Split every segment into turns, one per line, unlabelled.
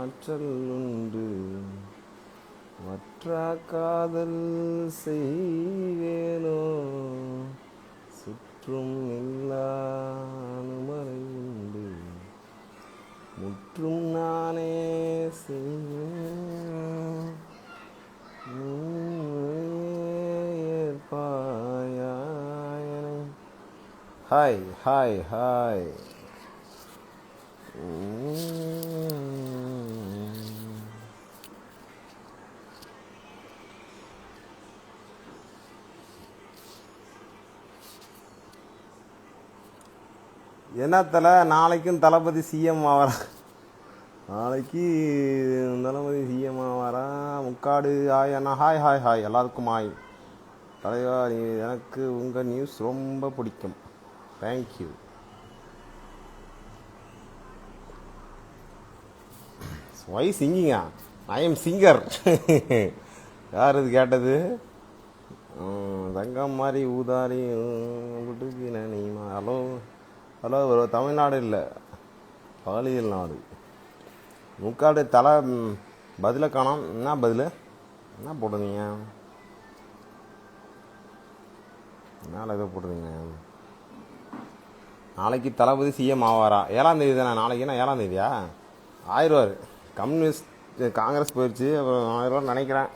ஆற்றல் உண்டு மற்ற காதல் செய்வேனோ சுற்றும் இல்லா அனுமரை உண்டு முற்றும் நானே ஏற்பாயனை. Hi hi hi. என்னத்தில் நாளைக்கும் தளபதி சிஎம் ஆவாரா? நாளைக்கு தளபதி சிஎம் ஆவாரா? முக்காடு ஹாய் அண்ணா. ஹாய் ஹாய் ஹாய் எல்லாருக்கும் ஹாய். தலைவா எனக்கு உங்கள் நியூஸ் ரொம்ப பிடிக்கும். தேங்க்யூ. வை சிங்கிங்கா? I am singer. யார் இது கேட்டது? தங்கம் மாதிரி ஊதாரி நீமா. Hello hello. ஒரு தமிழ்நாடு இல்லை, பாலியல் நாடு. முக்காடு தலை பதிலை காணோம். என்ன பதில்? என்ன போடுறீங்க? என்னால் எதோ போடுறீங்க. நாளைக்கு தளபதி சிஎம் ஆவாரா? 7ஆம் தேதி தானே நாளைக்கு? என்ன 7ஆம் தேதியா? ஆயிடுவார். கம்யூனிஸ்ட் காங்கிரஸ் போயிடுச்சு. அப்புறம் 1000 நினைக்கிறேன்.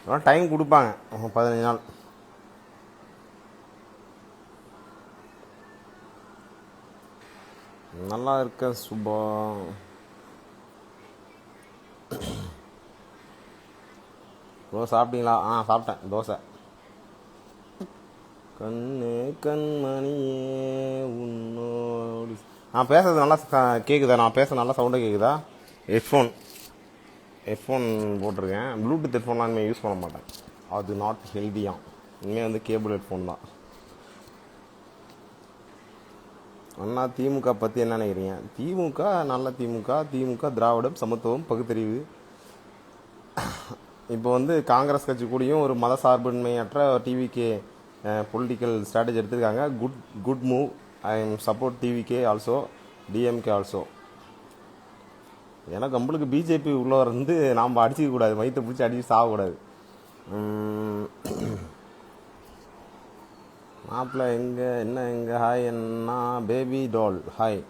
அதெல்லாம் டைம் கொடுப்பாங்க 15 நாள். நல்லா இருக்க சுபா. தோசை சாப்பிட்டீங்களா? சாப்பிட்டேன் தோசை. கண்ணே கண்மணியே உன்னோடு. நான் பேசுறது நல்லா கேட்குதா? நான் பேச நல்லா சவுண்டாக கேட்குதா? ஹெட்ஃபோன் போட்டிருக்கேன். ப்ளூடூத் ஹெட்ஃபோன்லாம் இனிமேல் யூஸ் பண்ண மாட்டேன். அது நாட் ஹெல்தியாக. இனிமேல் வந்து கேபிள் ஹெட்ஃபோன் தான். அண்ணா திமுக பற்றி என்ன நினைக்கிறீங்க? திமுக நல்ல திமுக திராவிடம், சமத்துவம், பகுத்தறிவு. இப்போ வந்து காங்கிரஸ் கட்சி கூடயும் ஒரு மத சார்பின்மையற்ற டிவிகே பொலிட்டிக்கல் ஸ்ட்ராட்டஜி எடுத்திருக்காங்க. Good move. I am support TVK also, DMK also. ஏன்னா நம்மளுக்கு பிஜேபி உள்ளவர் வந்து நாம் அடிச்சிக்க கூடாது, வயிற்றை பிடிச்சி அடிச்சு சாகக்கூடாது. மாப்பிள்ள எங்கே? என்ன எங்கே? ஹாய் அண்ணா. Baby doll hi.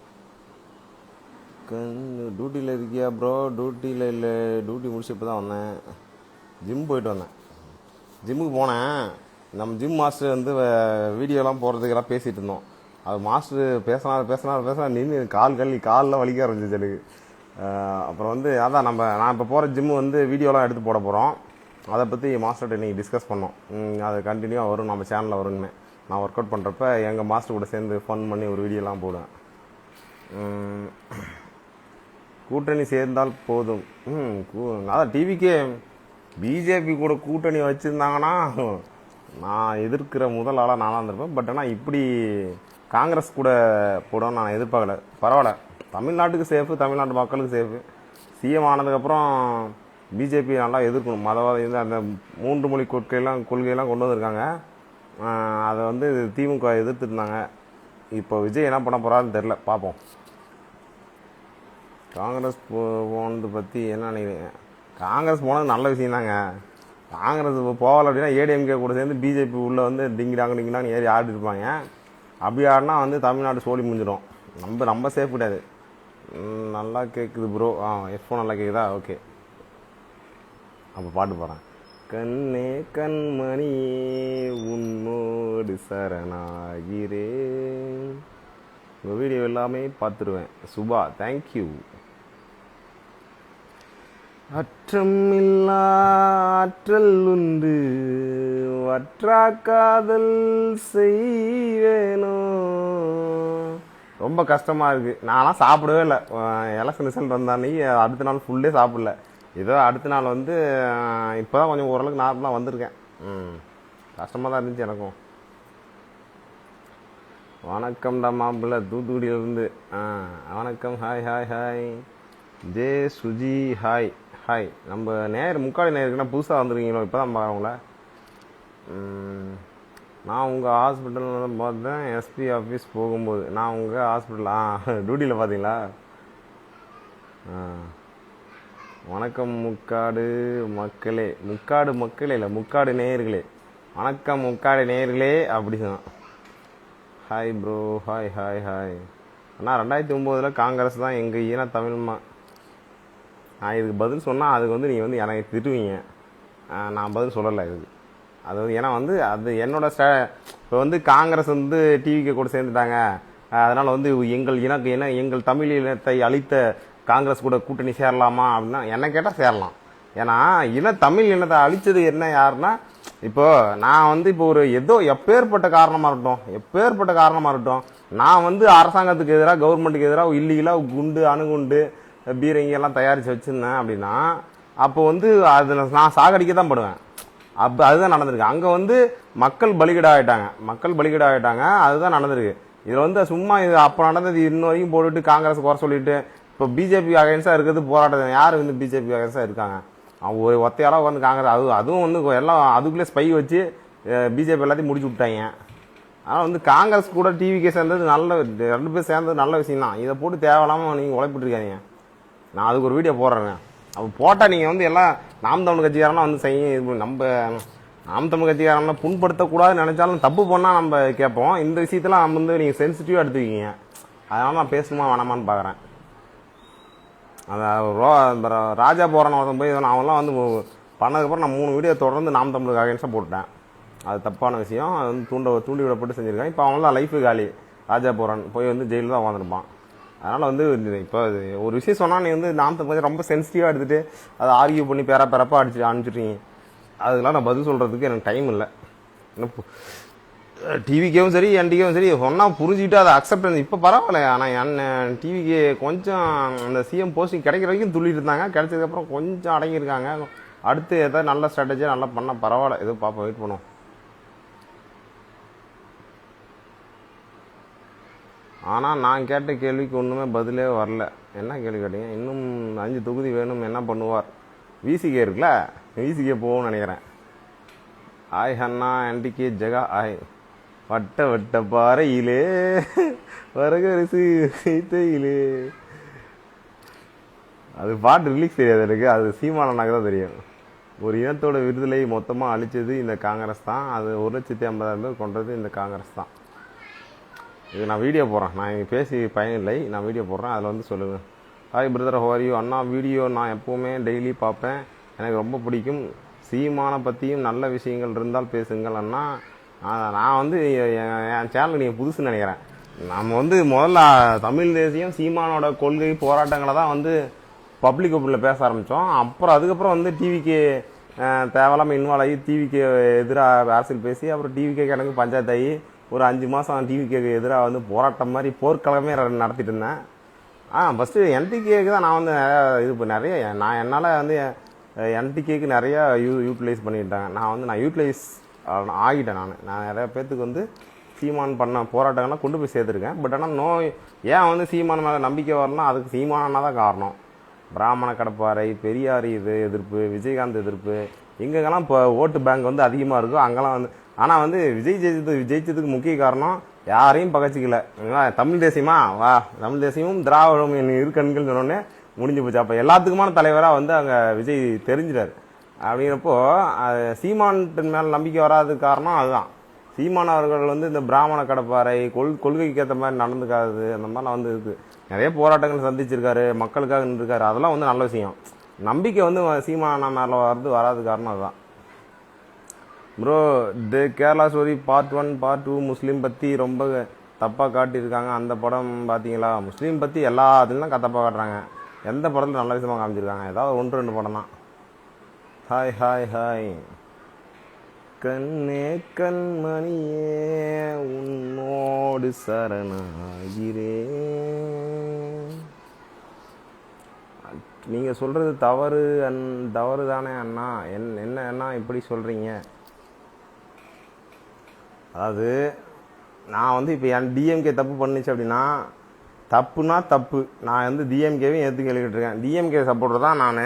டியூட்டியில் இருக்கியா ப்ரோ? டியூட்டியில் இல்லை, டியூட்டி முடிச்சு இப்போ தான் வந்தேன். ஜிம் போயிட்டு வந்தேன். ஜிம்முக்கு போனேன். நம்ம ஜிம் மாஸ்டர் வந்து வீடியோலாம் போடுறதுக்கெல்லாம் பேசிகிட்டு இருந்தோம். அது மாஸ்டர் பேசினா நின்று காலில் வலிக்க ஆரம்பிச்சிச்சு எனக்கு. அப்புறம் வந்து அதான் நான் இப்போ போகிற ஜிம்மு வந்து வீடியோலாம் எடுத்து போட போகிறோம். அதை பற்றி மாஸ்டர்கிட்ட இன்றைக்கி டிஸ்கஸ் பண்ணோம். அது கண்டினியூவாக வரும், நம்ம சேனலில் வரும்னு. நான் ஒர்க் அவுட் பண்ணுறப்ப எங்கள் மாஸ்டர் கூட சேர்ந்து ஃபன் பண்ணி ஒரு வீடியோலாம் போடுவேன். கூட்டணி சேர்ந்தால் போதும். அதான் டிவிக்கே பிஜேபி கூட கூட்டணி வச்சுருந்தாங்கன்னா நான் எதிர்க்கிற முதல் ஆளாக நானாக இருந்திருப்பேன். பட் ஆனால் இப்படி காங்கிரஸ் கூட போடணும்னு நான் எதிர்பார்க்கல. பரவாயில்ல, தமிழ்நாட்டுக்கு சேஃபு, தமிழ்நாட்டு மக்களுக்கு சேஃபு. சிஎம் ஆனதுக்கப்புறம் பிஜேபி நல்லா எதிர்க்கணும். மதவாதம் இருந்து அந்த 3 மொழி கொள்கையெல்லாம் கொண்டு வந்திருக்காங்க. அதை வந்து திமுக எதிர்த்துருந்தாங்க. இப்போ விஜய் என்ன பண்ண போகிறாருன்னு தெரில, பார்ப்போம். காங்கிரஸ் போனது பற்றி என்ன நினைக்கிறீங்க? காங்கிரஸ் போனது நல்ல விஷயந்தாங்க. காங்கிரஸ் போகல அப்படின்னா ஏடிஎம்கே கூட சேர்ந்து பிஜேபி உள்ளே வந்து டிங்கிடாங்கன்னு ஏறி ஆடி இருப்பாங்க. அப்படி ஆடினா வந்து தமிழ்நாடு சோழி முடிஞ்சிடும். நம்ம சேஃப் கிடையாது. நல்லா கேட்குது ப்ரோ. ஹெட்ஃபோன் நல்லா கேட்குதா? ஓகே. அப்போ பாட்டு போகிறேன். கண்ணே கண்மணியே உன்னோடு சரணாகிறேன். உங்கள் வீடியோ எல்லாமே பார்த்துருவேன். சுபா தேங்க்யூ. அற்றமில்லா ஆற்றல் உண்டு வற்றா காதல் செய்வேனோ. ரொம்ப கஷ்டமாக இருக்குது. நான்லாம் சாப்பிடவே இல்லை. எலெக்ஷன் ரிசல்ட் வந்தானே அடுத்த நாள் ஃபுல்லே சாப்பிடல. ஏதோ அடுத்த நாள் வந்து இப்போ தான் கொஞ்சம் ஓரளவுக்கு நார்மலாக வந்திருக்கேன். கஷ்டமாக தான் இருந்துச்சு எனக்கும். வணக்கம்டா மாப்பிள்ள, தூத்துக்குடியிலேருந்து. வணக்கம். Hi hi hi. J Suji hi hi. நம்ம முக்காடி நேருக்குன்னா புதுசாக வந்துருக்கீங்களோ, இப்போ தான் பார்க்குறவங்கள. நான் உங்கள் ஹாஸ்பிட்டலில் பார்த்தேன் எஸ்பி ஆஃபீஸ் போகும்போது. நான் உங்கள் ஹாஸ்பிட்டல் டியூட்டியில் பார்த்தீங்களா? வணக்கம் முக்காடு மக்களே. முக்காடு மக்களே இல்லை, முக்காடு நேயர்களே. வணக்கம் முக்காடு நேயர்களே அப்படி தான். Hi bro. Hi hi hi அண்ணா. 2009 காங்கிரஸ் தான் எங்கள் ஈன தமிழ்மா. நான் இதுக்கு பதில் சொன்னால் அதுக்கு வந்து நீங்கள் வந்து எனக்கு திட்டுவீங்க. நான் பதில் சொல்லலை இதுக்கு. அது வந்து ஏன்னா வந்து அது என்னோட இப்போ வந்து காங்கிரஸ் வந்து டிவிக்கு கூட சேர்ந்துட்டாங்க. அதனால் வந்து எங்கள் தமிழ் இனத்தை அழித்த காங்கிரஸ் கூட கூட்டணி சேரலாமா அப்படின்னா என்ன கேட்டால் சேரலாம். ஏன்னா தமிழ் இனத்தை அழித்தது என்ன யாருன்னா, இப்போ நான் வந்து இப்போ ஒரு எப்பேற்பட்ட காரணமாக இருக்கட்டும் நான் வந்து அரசாங்கத்துக்கு எதிராக கவர்மெண்ட்டுக்கு எதிராக இல்லீகலாக குண்டு அணுகுண்டு பீரங்கி எல்லாம் தயாரித்து வச்சுருந்தேன் அப்படின்னா அப்போ வந்து அதில் நான் சாகடிக்க தான் படுவேன். அப்போ அதுதான் நடந்திருக்கு. அங்கே வந்து மக்கள் பலிகடா ஆகிட்டாங்க. அதுதான் நடந்திருக்கு. இதில் வந்து சும்மா இது அப்போ நடந்தது இன்ன வரைக்கும் போட்டுட்டு காங்கிரஸ் குறை சொல்லிட்டு இப்போ பிஜேபி அகைன்ஸாக இருக்கிறது போராட்டம். யார் வந்து பிஜேபி அகைன்ஸாக இருக்காங்க? அவங்க ஒரு ஒத்தையாளாக வந்து காங்கிரஸ் அதுவும் வந்து எல்லாம் அதுக்குள்ளே ஸ்பை வச்சு பிஜேபி எல்லாத்தையும் முடிச்சு விட்டாங்க. ஆனால் வந்து காங்கிரஸ் கூட டிவிக்கே சேர்ந்தது ரெண்டு பேர் சேர்ந்தது நல்ல விஷயம் தான். இதை போட்டு தேவையில்லாமல் நீங்கள் உழைப்பிட்டு இருக்காதீங்க. நான் அதுக்கு ஒரு வீடியோ போடுறேங்க. அப்போ போட்டால் நீங்கள் வந்து எல்லாம் நாம் தமிழ் கட்சிக்காரனா வந்து செய்ய நம்ம நாம் தமிழ் கட்சிக்காரனா புண்படுத்தக்கூடாதுன்னு நினச்சாலும் தப்பு பண்ணால் நம்ம கேட்போம். இந்த விஷயத்தெல்லாம் நம்ம வந்து நீங்கள் சென்சிட்டிவாக எடுத்துக்கிங்க. அதனால நான் பேசணுமா வேணாமான்னு பார்க்குறேன். அந்த ராஜா போகிறவன் போய் அவன்லாம் வந்து பண்ணதுக்கப்புறம் நான் 3 வீடியோ தொடர்ந்து நாம் தமிழுக்கு அகைன்ஸ்டாக போட்டேன். அது தப்பான விஷயம். அது வந்து தூண்டி விடப்பட்டு செஞ்சுருக்கேன். இப்போ அவன்லாம் லைஃபு காலி. ராஜா போகிறான் போய் வந்து ஜெயிலில் தான் உட்காந்துருப்பான். அதனால் வந்து இப்போ ஒரு விஷயம் சொன்னால் நீ வந்து நாம் தமிழ் ரொம்ப சென்சிட்டிவாக எடுத்துகிட்டு அதை ஆர்கியூ பண்ணி பேரப்பாக அனுப்பிச்சிட்றீங்க. அதுக்கெல்லாம் நான் பதில் சொல்கிறதுக்கு எனக்கு டைம் இல்லை. டிவிக்கும் சரி என்டிக்கும் சரி சொன்னால் புரிஞ்சுக்கிட்டு அதை அக்செப்ட். இப்போ பரவாயில்ல. ஆனால் டிவிக்கு கொஞ்சம் அந்த சிஎம் போஸ்டிங் கிடைக்கிற வரைக்கும் துள்ளிட்டு இருந்தாங்க. கிடைச்சதுக்கப்புறம் கொஞ்சம் அடங்கியிருக்காங்க. அடுத்து ஏதாவது நல்ல ஸ்ட்ராட்டஜியாக நல்லா பண்ணால் பரவாயில்ல. எதுவும் பார்ப்போம், வெயிட் பண்ணுவோம். ஆனால் நான் கேட்ட கேள்விக்கு ஒன்றுமே பதிலே வரல. என்ன கேள்வி கேட்டீங்க? இன்னும் 5 தொகுதி வேணும், என்ன பண்ணுவார்? விசிகே இருக்குல்ல, விசிகே போகும்னு நினைக்கிறேன். ஆய் அண்ணா என்டிகே ஜெகா ஆய். வட்ட வட்ட பாறையிலே வரகரிசு கைத்தையிலே. அது பாட்டு ரிலீக்ஸ் தெரியாது எனக்கு. அது சீமானனாக்கு தான் தெரியும். ஒரு இனத்தோட விடுதலை மொத்தமாக அழிச்சது இந்த காங்கிரஸ் தான். அது 1,50,000 பேர் கொண்டது இந்த காங்கிரஸ் தான். இது நான் வீடியோ போடுறேன். நான் இங்கே பேசி பயனில்லை. நான் வீடியோ போடுறேன். அதில் வந்து சொல்லுங்கள். Hi brother, how are you? Anna video நான் எப்போவுமே டெய்லி பார்ப்பேன். எனக்கு ரொம்ப பிடிக்கும். சீமானை பற்றியும் நல்ல விஷயங்கள் இருந்தால் பேசுங்கள் அண்ணா. நான் வந்து என் சேனலுக்கு நீங்கள் புதுசுன்னு நினைக்கிறேன். நம்ம வந்து முதல்ல தமிழ் தேசியம் சீமானோட கொள்கை போராட்டங்களை தான் வந்து பப்ளிக் ஒப்பீனில் பேச ஆரம்பித்தோம். அதுக்கப்புறம் வந்து டிவிக்கு தேவையில்லாமல் இன்வால்வ் ஆகி டிவிக்கு எதிராக அரசியல் பேசி அப்புறம் டிவிக்கு எனக்கு பஞ்சாயத்து ஆகி ஒரு 5 மாதம் டிவிக்கு எதிராக வந்து போராட்டம் மாதிரி போர்க்களமே நடத்திட்டு இருந்தேன். ஃபஸ்ட்டு என்டிகேக்கு தான் நான் வந்து நிறைய என்னால் வந்து என்டிகேக்கு நிறையா யூட்டிலைஸ் பண்ணிக்கிட்டேன். நான் யூட்டிலைஸ் ஆகிட்டேன். நான் நிறைய பேர்த்துக்கு வந்து சீமான் பண்ண போராட்டங்கள்லாம் கொண்டு போய் சேர்த்துருக்கேன். பட் ஆனால் ஏன் வந்து சீமான் மேலே நம்பிக்கை வரலாம், அதுக்கு சீமானா தான் காரணம். பிராமண கடப்பாறை, பெரியார் எதிர்ப்பு, விஜயகாந்த் எதிர்ப்பு, எங்கெங்கெல்லாம் இப்போ ஓட்டு பேங்க் வந்து அதிகமாக இருக்கும் அங்கெல்லாம் வந்து. ஆனால் வந்து ஜெயிச்சதுக்கு முக்கிய காரணம் யாரையும் பகச்சிக்கல. தமிழ் தேசியமா வா, தமிழ் தேசியமும் திராவிடம் இரு கண்கள் சொன்னோடனே முடிஞ்சு போச்சு. அப்போ எல்லாத்துக்குமான தலைவராக வந்து அங்கே விஜய் தெரிஞ்சிட்டார். அப்படிங்கிறப்போ சீமான் மேலே நம்பிக்கை வராததுக்கு காரணம் அதுதான். சீமான் அவர்கள் வந்து இந்த பிராமண கடப்பாறை கொள்கைக்கு ஏற்ற மாதிரி நடந்துக்காது, அந்த மாதிரிலாம் வந்து இருக்குது. நிறைய போராட்டங்கள் சந்திச்சிருக்காரு, மக்களுக்காக நின்றுருக்காரு. அதெல்லாம் வந்து நல்ல விஷயம். நம்பிக்கை வந்து சீமானா மேலே வராது காரணம் அதுதான். ப்ரோ, தி கேரளா ஸ்டோரி பார்ட் 1 பார்ட் 2 முஸ்லீம் பற்றி ரொம்ப தப்பாக காட்டியிருக்காங்க. அந்த படம் பார்த்தீங்களா? முஸ்லீம் பற்றி எல்லாத்துலாம் தப்பாக காட்டுறாங்க. எந்த படத்தில் நல்ல விஷயமாக காமிச்சிருக்காங்க? ஏதாவது 1-2 படம் தான். Hi hi hi. கண்ணே கண்மணியே உன்னோடு சரணாகிறே. நீங்கள் சொல்கிறது தவறு தானே அண்ணா. என்ன அண்ணா இப்படி சொல்கிறீங்க? அதாவது நான் வந்து இப்போ என் டிஎம்கே தப்பு பண்ணிச்சு அப்படின்னா தப்புனா தப்பு. நான் வந்து டிஎம்கேவையும் ஏற்று கேள்விக்கிட்டு இருக்கேன். டிஎம்கே சப்போர்ட்டர் தான் நான்.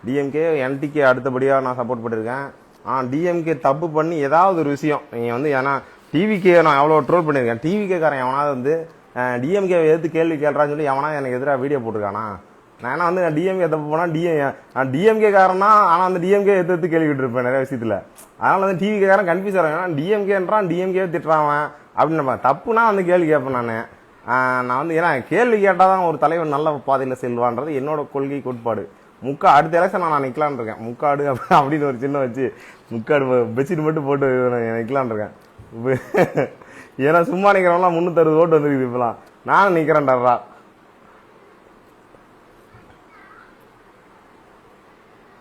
டிஎம்கே என்டிகே அடுத்தபடியாக நான் சப்போர்ட் பண்ணியிருக்கேன். டிஎம்கே தப்பு பண்ணி ஏதாவது ஒரு விஷயம் நீங்கள் வந்து, ஏன்னா டிவிகே நான் எவ்வளோ ட்ரோல் பண்ணியிருக்கேன். டிவிகேக்காரன் எவனாவது வந்து டிஎம்கே எதிர்த்து கேள்வி கேட்கறான்னு சொல்லி எவனா எனக்கு எதிராக வீடியோ போட்டிருக்கானா? நான் ஏன்னா வந்து டிஎம்கே தப்பு போனால் டிஎம்கே காரனா, ஆனால் வந்து டிஎம்கே எடுத்து கேள்விக்கிட்டு இருப்பேன் நிறைய விஷயத்தில். அதனால வந்து டிவிகே காரன் கன்ஃபியூஸ் ஆகும். ஏன்னா டிஎம்கேன்றான், டிஎம்கே திட்டுறான் அப்படின்னு தப்புனா வந்து கேள்வி கேட்பேன் நான் வந்து. ஏன்னா கேள்வி கேட்டால் தான் ஒரு தலைவர் நல்ல பாதையில் செல்வான்றது என்னோட கொள்கை கோட்பாடு. அடுத்த எலெக்ஷன் நான் நிற்கலான் இருக்கேன். முக்காடு அப்படின்னு ஒரு சின்ன வச்சு முக்காடு பெட்ஷீட் மட்டும் போட்டு நிற்கலான் இருக்கேன். ஏன்னா சும்மா நிற்கிறவங்களாம் 360 ஓட்டு வந்துருக்குது. இப்பெல்லாம் நானும் நிற்கிறேன்டா.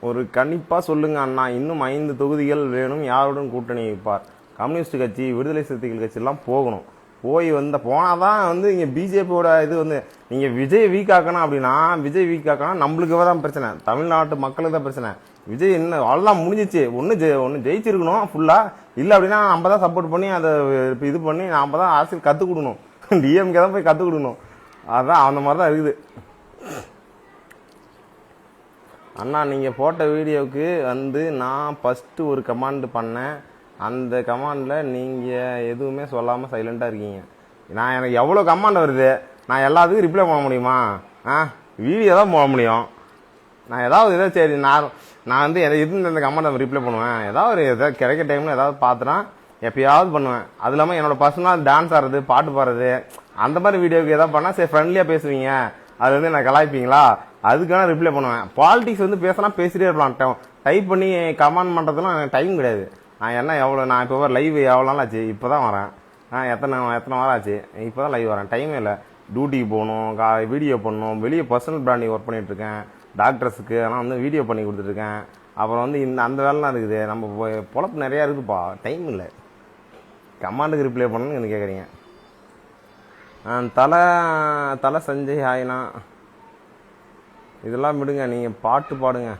ஒரு கண்டிப்பாக சொல்லுங்க அண்ணா, இன்னும் 5 தொகுதிகள் வேணும். யாருடன் கூட்டணி வைப்பார்? கம்யூனிஸ்ட் கட்சி, விடுதலை சிறுத்தைகள் கட்சியெல்லாம் போகணும். போனால் தான் வந்து இங்கே பிஜேபியோட இது வந்து, நீங்கள் விஜய் வீக் ஆக்கணும் அப்படின்னா, விஜய் வீக் ஆக்கணும் நம்மளுக்கு தான் பிரச்சனை, தமிழ்நாட்டு மக்களுக்கு தான் பிரச்சனை. விஜய் என்ன அவ்வளோதான் முடிஞ்சிச்சு. ஒன்று ஜெயிச்சிருக்கணும் ஃபுல்லாக, இல்லை அப்படின்னா நம்ம தான் சப்போர்ட் பண்ணி அதை இது பண்ணி நம்ம தான் அரசியல் கற்றுக் கொடுக்கணும். டிஎம்கே தான் போய் கற்றுக் கொடுக்கணும். அதுதான் அந்த மாதிரி தான் இருக்குது. அண்ணா, நீங்கள் போட்ட வீடியோவுக்கு வந்து நான் ஃபஸ்ட்டு ஒரு கமாண்ட் பண்ணேன். அந்த கமாண்டில் நீங்கள் எதுவுமே சொல்லாமல் சைலண்ட்டாக இருக்கீங்க. எனக்கு எவ்வளோ கமாண்ட் வருது, நான் எல்லாத்துக்கும் ரிப்ளை பண்ண முடியுமா? வீடியோ தான் போட முடியும். நான் ஏதாவது சரி நான் வந்து இந்த கமாண்ட் ரிப்ளை பண்ணுவேன். ஏதாவது கிடைக்க டைமில் ஏதாவது பார்த்துனா எப்பயாவது பண்ணுவேன். அது இல்லாமல் என்னோட பர்சனலாக டான்ஸ் ஆடுறது, பாட்டு பாடுறது, அந்த மாதிரி வீடியோவுக்கு எதாவது பண்ணால் சரி ஃப்ரெண்ட்லியாக பேசுவீங்க, அது வந்து நான் கலாய்ப்பீங்களா, அதுக்கான ரிப்ளை பண்ணுவேன். பாலிடிக்ஸ் வந்து பேசினா பேசிட்டே இருக்கலாம். டைப் பண்ணி கமெண்ட் பண்ணுறதுலாம் எனக்கு டைம் கிடையாது. நான் இப்போ லைவ் எவ்வளோ நாள் ஆச்சு, இப்போ தான் வரேன். எத்தனை வாரம் ஆச்சு, இப்போ தான் லைவ் வரேன். டைமே இல்லை. டியூட்டிக்கு போகணும், வீடியோ பண்ணணும், வெளியே பர்சனல் பிராண்டிங் ஒர்க் பண்ணிகிட்ருக்கேன். டாக்டர்ஸுக்கு அதெல்லாம் வந்து வீடியோ பண்ணி கொடுத்துட்ருக்கேன். அப்புறம் வந்து அந்த வேலைலாம் இருக்குது. நம்ம பொழப்பு நிறையா இருக்குதுப்பா, டைம் இல்லை. கமாண்டுக்கு ரிப்ளை பண்ணணும்னு கேட்குறீங்க. தலை சஞ்சய் ஆயினா இதெல்லாம் விடுங்க, நீங்கள் பாட்டு பாடுங்க.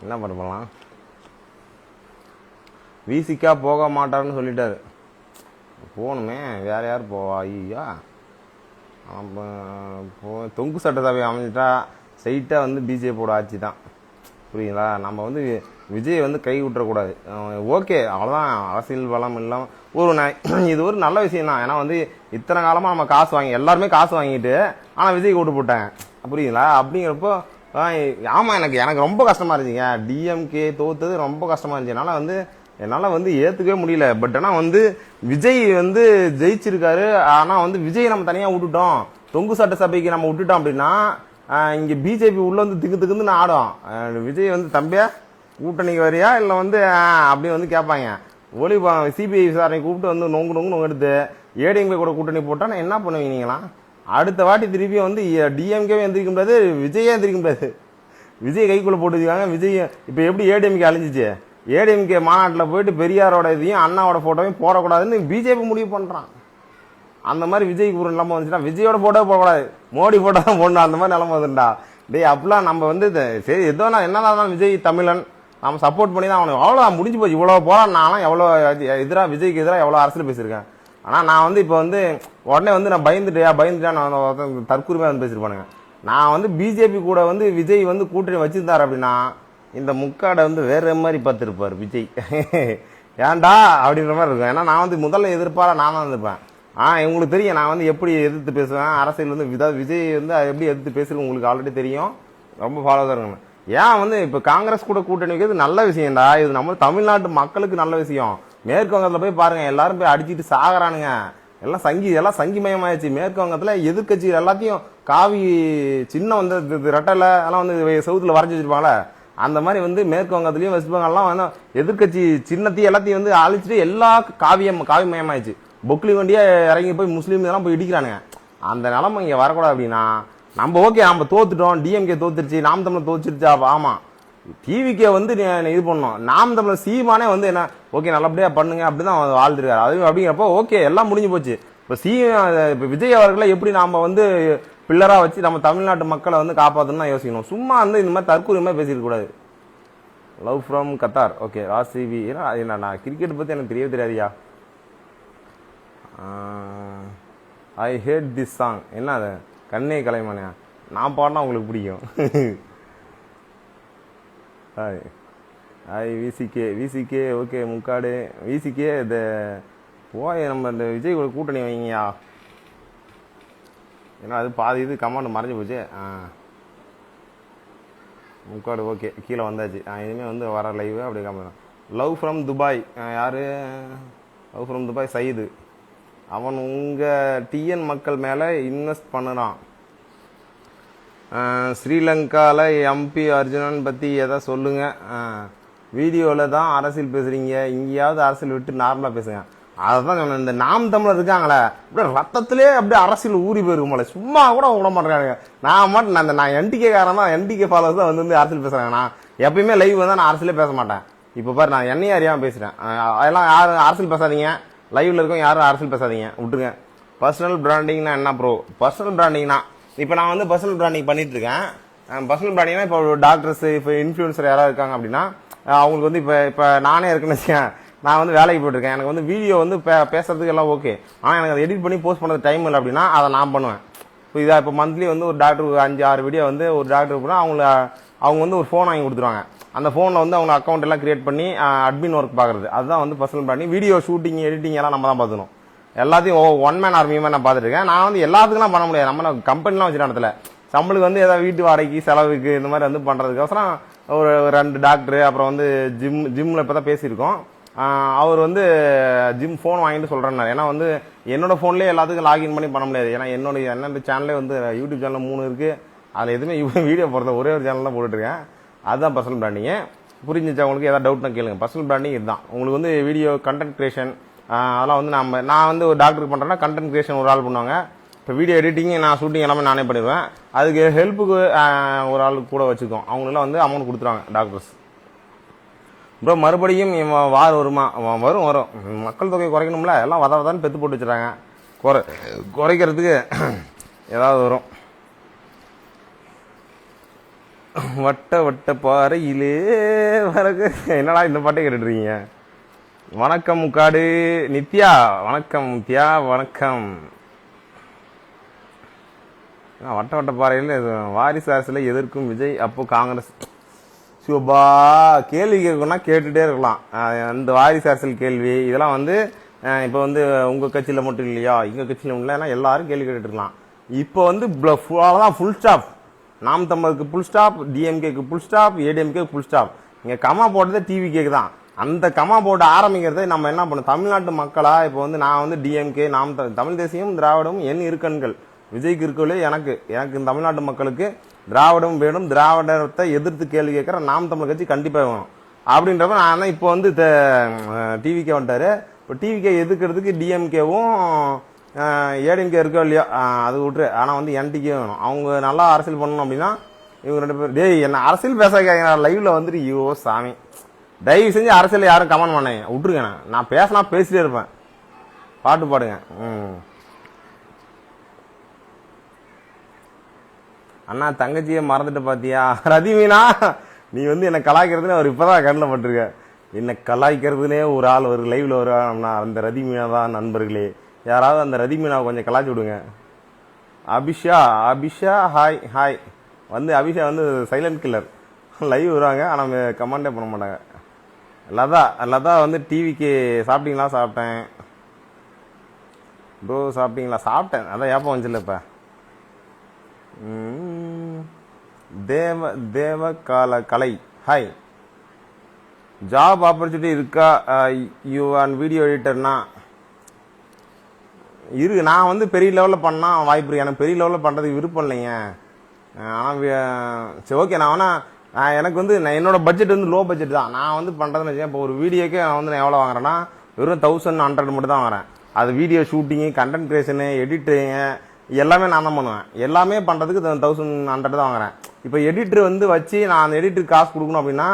என்ன பாட்டு பண்ணலாம்? விசிக்கா போக மாட்டாருன்னு சொல்லிட்டாரு. போகணுமே, வேற யார் போவா? ஐயா, தொங்கு சட்டசபை அமைஞ்சிட்டா ஸ்ட்ரைட்டாக வந்து பிஜேபியோட ஆட்சி தான். புரியுங்களா? நம்ம வந்து விஜய் வந்து கை விட்டுறக்கூடாது. ஓகே, அவ்வளோதான். அரசியல் பலம் இல்லாமல் இது ஒரு நல்ல விஷயம் தான். ஏன்னா வந்து இத்தனை காலமாக நம்ம காசு எல்லாருமே காசு வாங்கிட்டு ஆனால் விஜய் கூட்டு போட்டாங்க. புரியுங்களா? அப்படிங்கிறப்போ ஆமாம், எனக்கு ரொம்ப கஷ்டமாக இருந்துச்சுங்க. டிஎம்கே தோத்தது ரொம்ப கஷ்டமாக இருந்துச்சு. என்னால் வந்து ஏற்றுக்கவே முடியல. பட் ஆனால் வந்து விஜய் வந்து ஜெயிச்சிருக்காரு. ஆனால் வந்து விஜய் நம்ம தனியாக விட்டுட்டோம், தொங்கு சட்டசபைக்கு நம்ம விட்டுட்டோம் அப்படின்னா இங்கே பிஜேபி உள்ள வந்து திக்குன்னு ஆடும். விஜய் வந்து தம்பியா கூட்டணிக்கு வரியா இல்லை வந்து அப்படி வந்து கேட்பாங்க. சிபிஐ விசாரணை கூப்பிட்டு வந்து நொங்கு எடுத்து ஏடிஎம்கே கூட கூட்டணி போட்டால் என்ன பண்ணுவீங்க நீங்களாம்? அடுத்த வாட்டி திருப்பி வந்து டிஎம்கேவே எந்திரிக்க முடியாது, விஜயே எந்திரிக்க முடியாது. விஜய் கைக்குள்ளே போட்டுருக்காங்க. விஜய் இப்போ எப்படி ஏடிஎம்கே அழிஞ்சிச்சு, ஏடிஎம்கே மாநாட்டில் போயிட்டு பெரியாரோட இதையும் அண்ணாவோட ஃபோட்டோவையும் போடக்கூடாதுன்னு பிஜேபி முடிவு பண்ணுறான். அந்த மாதிரி விஜய்க்கு ஒரு நிலமை வந்துச்சுன்னா விஜயோட ஃபோட்டோ போடக்கூடாது, மோடி ஃபோட்டோ தான் போடணும். அந்த மாதிரி நிலமை வந்துட்டா டேய் அப்படிலாம் நம்ம வந்து சரி எதோ என்னதான் விஜய் தமிழன், நம்ம சப்போர்ட் பண்ணி தான் அவனுக்கு அவ்வளோ முடிஞ்சு போச்சு. இவ்வளோ போகிறான். நானும் எவ்வளோ எதிராக விஜய்க்கு எதிராக எவ்வளோ அரசியல் பேசியிருக்கேன். ஆனால் நான் வந்து இப்போ வந்து உடனே வந்து நான் பயந்துட்டேன் நான் தற்கூரிமையாக வந்து பேசியிருப்பானுங்க. நான் வந்து பிஜேபி கூட வந்து விஜய் வந்து கூட்டணி வச்சிருந்தார் அப்படின்னா இந்த முக்காடை வந்து வேற மாதிரி பார்த்துருப்பார் விஜய். ஏன்டா அப்படின்ற மாதிரி இருக்கும். ஏன்னா நான் வந்து முதல்ல எதிர்ப்பார நான் தான் இருப்பேன். உங்களுக்கு தெரியும் நான் வந்து எப்படி எதிர்த்து பேசுவேன். அரசியல் வந்து விஜய் வந்து எப்படி எதிர்த்து பேசுறது உங்களுக்கு ஆல்ரெடி தெரியும். ரொம்ப ஃபாலோ தான் இருக்கணும். ஏன் வந்து இப்போ காங்கிரஸ் கூட கூட்டணி வைக்கிறது நல்ல விஷயம்டா. இது நம்ம தமிழ்நாட்டு மக்களுக்கு நல்ல விஷயம். மேற்கு வங்கத்தில் போய் பாருங்க, எல்லாரும் போய் அடிச்சுட்டு சாகுறானுங்க. எல்லாம் சங்கிமயமாயிடுச்சு. மேற்கு வங்கத்தில் எதிர்கட்சி எல்லாத்தையும் காவி சின்னம் வந்து ரெட்டலை எல்லாம் வந்து சவுத்தில் வரைஞ்சி வச்சிருப்பாங்களே, அந்த மாதிரி வந்து மேற்கு வங்கத்திலையும் வெஸ்ட் பெங்கால்லாம் வந்து எதிர்கட்சி சின்னத்தையும் எல்லாத்தையும் வந்து அழிச்சிட்டு எல்லா காவிமயமாயிடுச்சு. பொக்லி வண்டியா இறங்கி போய் முஸ்லீம் இதெல்லாம் போய் இடிக்கிறானுங்க. அந்த நிலைமை இங்கே வரக்கூடாது. அப்படின்னா நம்ம ஓகே, நம்ம தோத்துட்டோம், டிஎம்கே தோத்துருச்சு, நாம் தமிழர் தோத்துருச்சா? ஆமா, டிவிக்கே வந்து இது பண்ணோம். நாம் தமிழர் சீமானே வந்து என்ன ஓகே நல்லபடியா பண்ணுங்க அப்படிதான் வாழ்ந்துருக்காரு. அது அப்படிங்கிறப்போ ஓகே எல்லாம் முடிஞ்சு போச்சு. இப்போ விஜய் அவர்களை எப்படி நாம வந்து பில்லரா வச்சு நம்ம தமிழ்நாட்டு மக்களை வந்து காப்பாற்றணும் தான் யோசிக்கணும். சும்மா வந்து இந்த மாதிரி தற்கூரியமா பேசிக்க கூடாது. Love from Qatar. ஓகே, ராசிவி. ஏன்னா நான் கிரிக்கெட் பத்தி எனக்கு தெரியவே தெரியாதியா. ஐ ஹேட் திஸ் சாங். என்ன அது? கண்ணே கலைமானியா? நான் பாடினா உங்களுக்கு பிடிக்கும். VCK okay. முக்காடு விசிகே இந்த போய் நம்ம இந்த விஜய் கூட கூட்டணி வைங்கயா. ஏன்னா அது பாதி இது கமாண்ட் மறைஞ்சு போச்சு. முக்காடு ஓகே, கீழே வந்தாச்சு. இனிமேல் வந்து வர லைவ் அப்படி கமெண்ட். Love from Dubai. யார்? Love from Dubai Sayeed. அவன் உங்கள் டிஎன் மக்கள் மேலே இன்வெஸ்ட் பண்ணுறான். ஸ்ரீலங்காவில் எம்பி அர்ஜுனன் பற்றி எதை சொல்லுங்கள். வீடியோவில் தான் அரசியல் பேசுகிறீங்க, இங்கேயாவது அரசியல் விட்டு நார்மலாக பேசுங்க. அதை தான் சொன்னேன். இந்த நாம் தமிழர் இருக்காங்களே அப்படியே ரத்தத்திலே அப்படியே அரசியல் ஊறி போயிருக்கும் போல, சும்மா கூட விட மாட்டேறாங்க. நான் என்டிகே காரன் தான், என்டிகே ஃபாலோவர்ஸ் தான் வந்து அரசியல் பேசுகிறாங்க. நான் எப்பயுமே லைவ் வந்தால் நான் அரசியலே பேச மாட்டேன். இப்போ பாரு, நான் என்னையும் அறியாமல் பேசுகிறேன். அதெல்லாம் யாரும் அரசியல் பேசாதீங்க, லைவ்ல இருக்கோம், யாரும் அரசியல் பேசாதீங்க, விட்டுருங்க. பர்சனல் பிராண்டிங்னா என்ன ப்ரோ? பர்சனல் பிராண்டிங்னா இப்போ நான் வந்து பர்சனல் பிராண்டிங் பண்ணிட்டு இருக்கேன். பர்சனல் பிராண்டிங்னா இப்போ டாக்டர்ஸ், இப்போ இன்ஃப்ளூயன்சர் யாராவது இருக்காங்க அப்படின்னா அவங்களுக்கு வந்து இப்போ நானே இருக்குன்னு வச்சுக்கேன். நான் வந்து வேலைக்கு போயிட்டுருக்கேன். எனக்கு வந்து வீடியோ வந்து பேசுறதுக்கு எல்லாம் ஓகே, ஆனால் எனக்கு அதை எடிட் பண்ணி போஸ்ட் பண்ணுறது டைம் இல்லை அப்படின்னா அதை நான் பண்ணுவேன். இப்போ இதாக இப்போ மந்த்லி வந்து ஒரு டாக்டருக்கு 5-6 வீடியோ வந்து ஒரு டாக்டருக்கு போனால் அவங்க வந்து ஒரு ஃபோன் வாங்கி கொடுத்துருவாங்க. அந்த ஃபோனில் வந்து அவங்க அக்கௌண்ட் எல்லாம் கிரியேட் பண்ணி அட்மின் ஒர்க் பார்க்குறது, அதுதான் வந்து personal branding. Video shooting editing எல்லாம் நம்ம தான் பார்த்துக்கணும். எல்லாத்தையும் ஒன் மேன் ஆர்மியுமே நான் பார்த்துருக்கேன். நான் வந்து எல்லாத்துக்குலாம் பண்ண முடியாது. நம்ம கம்பெனிலாம் வச்சுட்டு இடத்துல நம்மளுக்கு வந்து ஏதாவது வீட்டு வாடகைக்கு செலவுக்கு இந்த மாதிரி வந்து பண்ணுறதுக்கோசரம் ஒரு 2 டாக்டரு, அப்புறம் வந்து ஜிம்மில் இப்போ தான் பேசியிருக்கோம். அவர் வந்து ஜிம் ஃபோன் வாங்கிட்டு சொல்கிறேன்னாரு. ஏன்னா வந்து என்னோட ஃபோன்லேயே எல்லாத்துக்கும் லாகின் பண்ணி பண்ண முடியாது. ஏன்னா என்னோட சேனலே வந்து யூடியூப் சேனல் 3 இருக்குது. அதில் எதுவுமே வீடியோ போடுறது ஒரே ஒரு சேனல் தான் போட்டுட்ருக்கேன். அதுதான் பர்சனல் பிராண்டிங்கு. புரிஞ்சிச்சா உங்களுக்கு? ஏதாவது டவுட்னா கேளுங்க. பர்சனல் பிராண்டிங் இதுதான். உங்களுக்கு வந்து வீடியோ கண்டென்ட் கிரியேஷன் அதெல்லாம் வந்து நான் வந்து ஒரு டாக்டருக்கு பண்ணுறேன்னா கண்டென்ட் கிரியேஷன் ஒரு ஆள் பண்ணுவாங்க. இப்போ வீடியோ எடிட்டிங், நான் ஷூட்டிங் எல்லாமே நானே பண்ணிடுவேன். அதுக்கு ஹெல்ப்புக்கு ஒரு ஆள் கூட வச்சுக்கோம். அவங்களெல்லாம் வந்து அமௌண்ட் கொடுத்துருவாங்க டாக்டர்ஸ். ப்ரோ மறுபடியும் வார் வருமா? வரும். மக்கள் தொகை குறைக்கணும்ல, எல்லாம் வதான்னு பெற்று போட்டு வச்சுறாங்க. குறைக்கிறதுக்கு ஏதாவது வரும். வட்ட வட்ட பாறையிலே வரகு. என்னடா இந்த பாட்டை கேட்டுட்ருக்கீங்க? வணக்கம் முக்காடு நித்யா. வணக்கம் நித்யா, வணக்கம். வட்ட வட்ட பாறையில் வாரிசு அரசியலை எதிர்க்கும் விஜய், அப்போ காங்கிரஸ். சிவபா கேள்வி கேட்கணும்னா கேட்டுகிட்டே இருக்கலாம். அந்த வாரிசு அரசியல் கேள்வி இதெல்லாம் வந்து இப்போ வந்து உங்கள் கட்சியில் மட்டும் இல்லையா, எங்கள் கட்சியில் இல்லைன்னா எல்லாரும் கேள்வி கேட்டுட்டு இருக்கலாம். இப்போ வந்து அவ்வளோதான், ஃபுல் ஸ்டாப். நாம் தமிழருக்கு ஃபுல் ஸ்டாப், டிஎம்கேக்கு full stop, ADMK full stop. இங்கே கமா போட்டதே டிவிகேக்கு தான். அந்த கமா போட்டு ஆரம்பிக்கிறதை நம்ம என்ன பண்ணோம்? தமிழ்நாட்டு மக்களா இப்போ வந்து நான் வந்து டிஎம்கே, நாம் தமிழ் தேசியம், திராவிடம் என் இருக்கண்கள். விஜய்க்கு இருக்கவில்லை, எனக்கு தமிழ்நாட்டு மக்களுக்கு திராவிடம் வேணும். திராவிடத்தை எதிர்த்து கேள்வி கேட்குற நாம் தமிழ் கட்சி கண்டிப்பாக வேணும் அப்படின்றப்ப நான் இப்போ வந்து டிவிகே வந்துட்டாரு. இப்போ டிவிகே எதிர்க்கிறதுக்கு டிஎம்கேவும் ஏடிஎம்கே இருக்கோ இல்லையோ அது விட்டுரு. ஆனால் வந்து என்டிகே வேணும். அவங்க நல்லா அரசியல் பண்ணணும் அப்படின்னா இவங்க 2 பேர். டேய் என்ன அரசியல் பேச கேட்குறேன் லைவ்ல வந்துட்டு. ஐயோ சாமி, தயவு செஞ்சு அரசியல் யாரும் கமெண்ட் பண்ணேன் விட்டுருங்க. நான் பேசினா பேசிட்டே இருப்பேன். பாட்டு பாடுங்க. அண்ணா தங்கச்சியை மறந்துட்டு பாத்தியா? ரதிமீனா, நீ வந்து என்னை கலாய்க்கிறதுன்னு அவர் இப்பதான் கண்ணில் பட்டிருக்க. என்னை கலாய்க்கிறதுனே ஒரு ஆள் ஒரு லைவ்ல வருவாங்கன்னா அந்த ரதிமீனா தான். நண்பர்களே யாராவது அந்த ரதிமீனாவை கொஞ்சம் கலாய்ச்சி விடுங்க. அபிஷா ஹாய் வந்து அபிஷா வந்து சைலண்ட் கில்லர். லைவ் வருவாங்க ஆனால் கமெண்டே பண்ண மாட்டாங்க. லதா வந்து டிவிக்கு சாப்பிட்டீங்களா? சாப்பிட்டேன் ப்ரோ. சாப்பிட்டீங்களா? சாப்பிட்டேன். அதான் ஏப்பம் வந்துச்சுல்ல. இப்போ தேவ கலை ஹாய். ஜாப் ஆப்பர்ச்சுனிட்டி இருக்கா? யூ அண்ட் வீடியோ எடிட்டர்னா இருக்கு. நான் வந்து பெரிய லெவலில் பண்ணால் வாய்ப்பு இருக்கு. எனக்கு பெரிய லெவலில் பண்ணுறதுக்கு விருப்பம் இல்லைங்க. ஆனால் சரி ஓகே. நான் வேணா எனக்கு வந்து என்னோட பட்ஜெட் வந்து லோ பட்ஜெட் தான். நான் வந்து பண்ணுறதுன்னு வச்சேன். இப்போ ஒரு வீடியோக்கே நான் வந்து எவ்வளோ வாங்குறேன்னா வெறும் 1100 மட்டும் தான் வாங்குறேன். அது video shooting, content creation, editing எல்லாமே நான் தான் பண்ணுவேன். எல்லாமே பண்ணுறதுக்கு 1100 தான் வாங்குறேன். இப்போ எடிட்டர் வந்து வச்சு நான் அந்த எடிட்டருக்கு காசு கொடுக்கணும் அப்படின்னா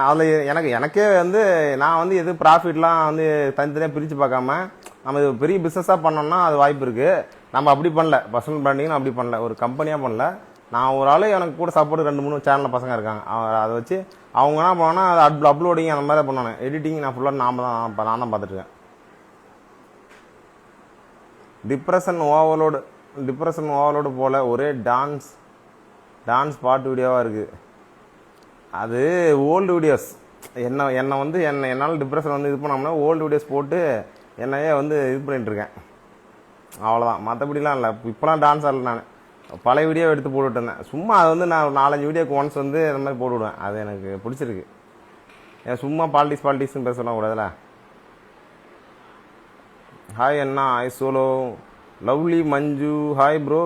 அதில் எனக்கே வந்து நான் வந்து எது ப்ராஃபிட்லாம் வந்து தனித்தனியாக பிரித்து பார்க்காம நம்ம இது பெரிய பிஸ்னஸாக பண்ணோம்னா அது வாய்ப்பு இருக்குது. நம்ம அப்படி பண்ணல. பர்சனல் பிராண்டிங் அப்படி பண்ணல, ஒரு கம்பெனியாக பண்ணல. நான் ஒரு ஆள் எனக்கு கூட சப்போர்ட் 2-3 சேனலில் பசங்க இருக்காங்க. அதை வச்சு அவங்க என்ன பண்ணோன்னா அது அப்லோடிங் அந்த மாதிரி தான் பண்ணுவாங்க. எடிட்டிங் நான் ஃபுல்லாக நான் தான் பார்த்துட்ருக்கேன். டிப்ரெஷன் ஓவர்லோடு போல் ஒரே டான்ஸ் பாட்டு வீடியோவாக இருக்குது. அது ஓல்டு வீடியோஸ். என்னை வந்து என்னால் டிப்ரெஷன் வந்து இது பண்ணோம்னா ஓல்டு வீடியோஸ் போட்டு என்னையே வந்து இது பண்ணிகிட்ருக்கேன். அவ்வளோதான், மற்றபடிலாம் இல்லை. இப்போலாம் டான்ஸ் ஆடல. நான் பழைய வீடியோ எடுத்து போட்டுட்டு இருந்தேன். சும்மா அது வந்து நான் 4-5 வீடியோக்கு ஒன்ஸ் வந்து இந்த மாதிரி போட்டுவிடுவேன். அது எனக்கு பிடிச்சிருக்கு. ஏன் சும்மா பாலிட்டிக்ஸ்னு பேச சொல்லக்கூடாதுல்ல. ஹாய் அண்ணா, ஹாய் சோலோ, லவ்லி மஞ்சு, ஹாய் ப்ரோ.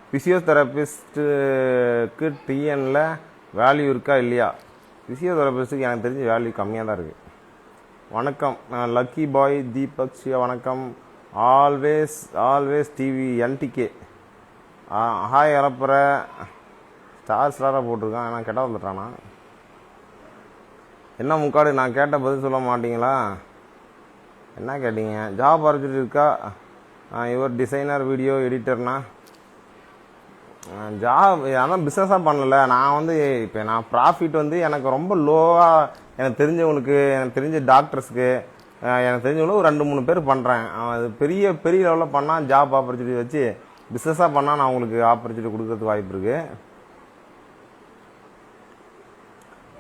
ஃபிசியோதெரபிஸ்ட்டுக்கு டிஎன்ல வேல்யூ இருக்கா இல்லையா? ஃபிசியோதெரபிஸ்ட்டுக்கு எனக்கு தெரிஞ்சு வேல்யூ கம்மியாக தான் இருக்குது. வணக்கம் லக்கி பாய் தீபக் சிவா, வணக்கம். ஆல்வேஸ் டிவி என்டிகே, ஹாய் அறப்புற. ஸ்டாராக போட்டிருக்கான். நான் கெட்ட வந்துட்டானா என்ன முக்காடு? நான் கேட்ட பதில் சொல்ல மாட்டீங்களா? என்ன கேட்டீங்க? ஜாப் ஆப்பர்ச்சுனிட்டி இருக்கா? யுவர் டிசைனர் வீடியோ எடிட்டர்னா ஜாப் அதான் பிஸ்னஸாக பண்ணல. நான் வந்து இப்போ நான் ப்ராஃபிட் வந்து எனக்கு ரொம்ப லோவாக எனக்கு தெரிஞ்ச டாக்டர்ஸுக்கு எனக்கு தெரிஞ்சவங்களும் ஒரு 2-3 பேர் பண்ணுறேன். அது பெரிய லெவலில் பண்ணால் ஜாப் ஆப்பர்ச்சுனிட்டி வச்சு பிஸ்னஸாக பண்ணால் நான் உங்களுக்கு ஆப்பர்ச்சுனிட்டி கொடுக்கறதுக்கு வாய்ப்பு இருக்குது.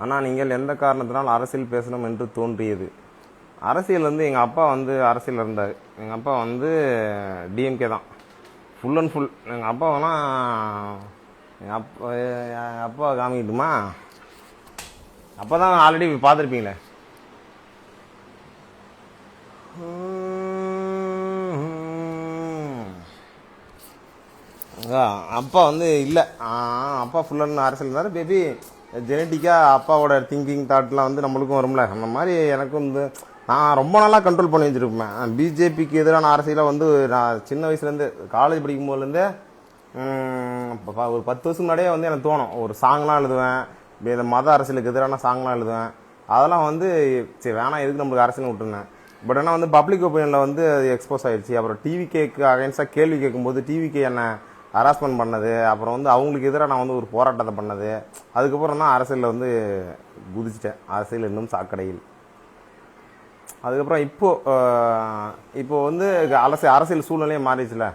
ஆனால் நீங்கள் எந்த காரணத்தினால் அரசியல் பேசணும் என்று தோன்றியது? அரசியல் வந்து எங்கள் அப்பா வந்து அரசியல் இருந்தார். எங்கள் அப்பா வந்து டிஎம்கே தான், ஃபுல் அண்ட் ஃபுல். எங்கள் அப்பாவெனா எங்கள் அப்பா காமிக்கிட்டுமா? அப்போ தான் ஆல்ரெடி பார்த்துருப்பீங்களே. அப்பா வந்து இல்லை, அப்பா ஃபுல் அண்ட் அரசியல் இருந்தார். பேபி ஜெனட்டிக்காக அப்பாவோட திங்கிங் தாட்லாம் வந்து நம்மளுக்கும் வரும்ல. அந்த மாதிரி எனக்கும் வந்து நான் ரொம்ப நாளாக கண்ட்ரோல் பண்ணி வச்சுருப்பேன். பிஜேபிக்கு எதிரான அரசியலை வந்து நான் சின்ன வயசுலேருந்து காலேஜ் படிக்கும் போதுலேருந்தே ஒரு 10 வருஷம் முன்னாடியே வந்து எனக்கு தோணும். ஒரு சாங்லாம் எழுதுவேன், இந்த மத அரசியலுக்கு எதிரான சாங்லாம் எழுதுவேன். அதெல்லாம் வந்து சரி வேணாம், எதுக்கு நம்மளுக்கு அரசியல் விட்டுருந்தேன். பட் ஆனால் வந்து பப்ளிக் ஒப்பீனியனில் வந்து அது எக்ஸ்போஸ் ஆகிடுச்சு. அப்புறம் டிவிகேக்கு அகைன்ஸ்டாக கேள்வி கேட்கும்போது டிவிகே என்னை ஹராஸ்மெண்ட் பண்ணது, அப்புறம் வந்து அவங்களுக்கு எதிராக நான் வந்து ஒரு போராட்டத்தை பண்ணது. அதுக்கப்புறம் தான் அரசியலில் வந்து குதிச்சிட்டேன். அரசியல் இன்னும் சாக்கடையில். அதுக்கப்புறம் இப்போ வந்து அரசியல் சூழ்நிலையே மாறிடுச்சுல.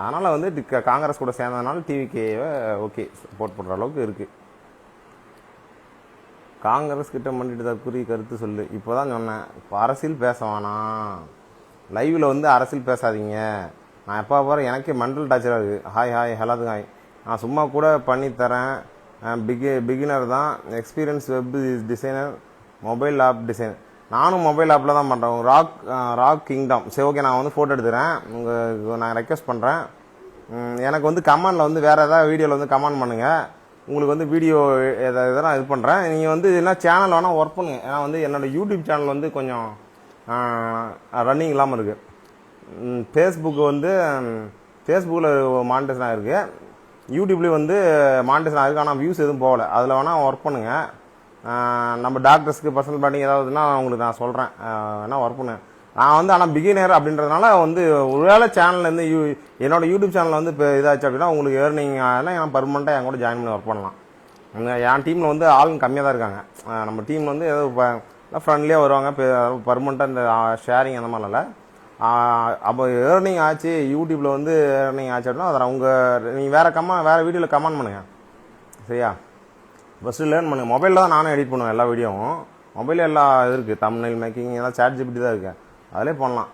அதனால் வந்து காங்கிரஸ் கூட சேர்ந்ததுனால டிவிகேவை ஓகே சப்போர்ட் பண்ணுற அளவுக்கு இருக்குது. காங்கிரஸ் கிட்ட பண்ணிட்டு தற்கொலை கருத்து சொல்லு. இப்போ தான் சொன்னேன், இப்போ அரசியல் பேச வேணாம், லைவில் வந்து அரசியல் பேசாதீங்க. நான் எப்போ போகிறேன் எனக்கே மென்டல் டார்ச்சராக இருக்குது. Hi hello hi. நான் சும்மா கூட பண்ணித்தரேன், பிகினர் தான், experience web designer, mobile app designer. நானும் மொபைல் ஆப்பில் தான் பண்ணுறேன். Rock kingdom. சரி ஓகே, நான் வந்து ஃபோட்டோ எடுத்துக்கிறேன், நான் ரெக்வஸ்ட் பண்ணுறேன். எனக்கு வந்து கமெண்டில் வந்து வேறு ஏதாவது வீடியோவில் வந்து கமெண்ட் பண்ணுங்கள். உங்களுக்கு வந்து வீடியோ எதனா இது பண்ணுறேன். நீங்கள் வந்து என்ன சேனல் வேணால் ஒர்க் பண்ணுங்க. ஏன்னா வந்து என்னோடய யூடியூப் சேனல் வந்து கொஞ்சம் ரன்னிங் இல்லாமல் இருக்குது. ஃபேஸ்புக்கில் மானிட்டேஷன் ஆகிருக்கு, யூடியூப்லேயும் வந்து மானிட்டேஷன் ஆகிருக்கு. ஆனால் வியூஸ் எதுவும் போகலை. அதில் வேணால் ஒர்க் பண்ணுங்கள். நம்ம டாக்டர்ஸ்க்கு பர்சனல் பிராண்டிங் ஏதாவதுன்னா உங்களுக்கு நான் சொல்கிறேன், வேணால் ஒர்க் பண்ணுங்க. நான் வந்து ஆனால் பிகினர் அப்படின்றதுனால வந்து ஒருவேளை சேனல்லேருந்து என்னோடய யூடியூப் சேனலில் வந்து இப்போ இதாச்சு அப்படின்னா உங்களுக்கு ஏர்னிங் ஆனால் நான் பர்மனெண்ட்டாக என் கூட ஜாயின் பண்ணி ஒர்க் பண்ணலாம். என் டீமில் வந்து ஆளுங்க கம்மியாக தான் இருக்காங்க. நம்ம டீமில் வந்து ஏதோ ஃப்ரெண்ட்லியாக வருவாங்க, பர்மனெண்ட்டாக இந்த ஷேரிங் அந்த மாதிரிலாம் இல்லை. அப்போ ஏர்னிங் ஆச்சு, யூடியூப்பில் வந்து ஏர்னிங் ஆச்சு அப்படின்னா அதை நீங்கள் வேறு வீடியோவில் கமெண்ட் பண்ணுங்கள், சரியா? ஃபஸ்ட்டு லேர்ன் பண்ணுங்கள். மொபைலில் தான் நானும் எடிட் பண்ணுவேன் எல்லா வீடியோவும். மொபைலில் எல்லா இது இருக்குது, தம்ப்நெயில் மேக்கிங் எல்லாம் ChatGPT தான் இருக்குது, அதிலே பண்ணலாம்.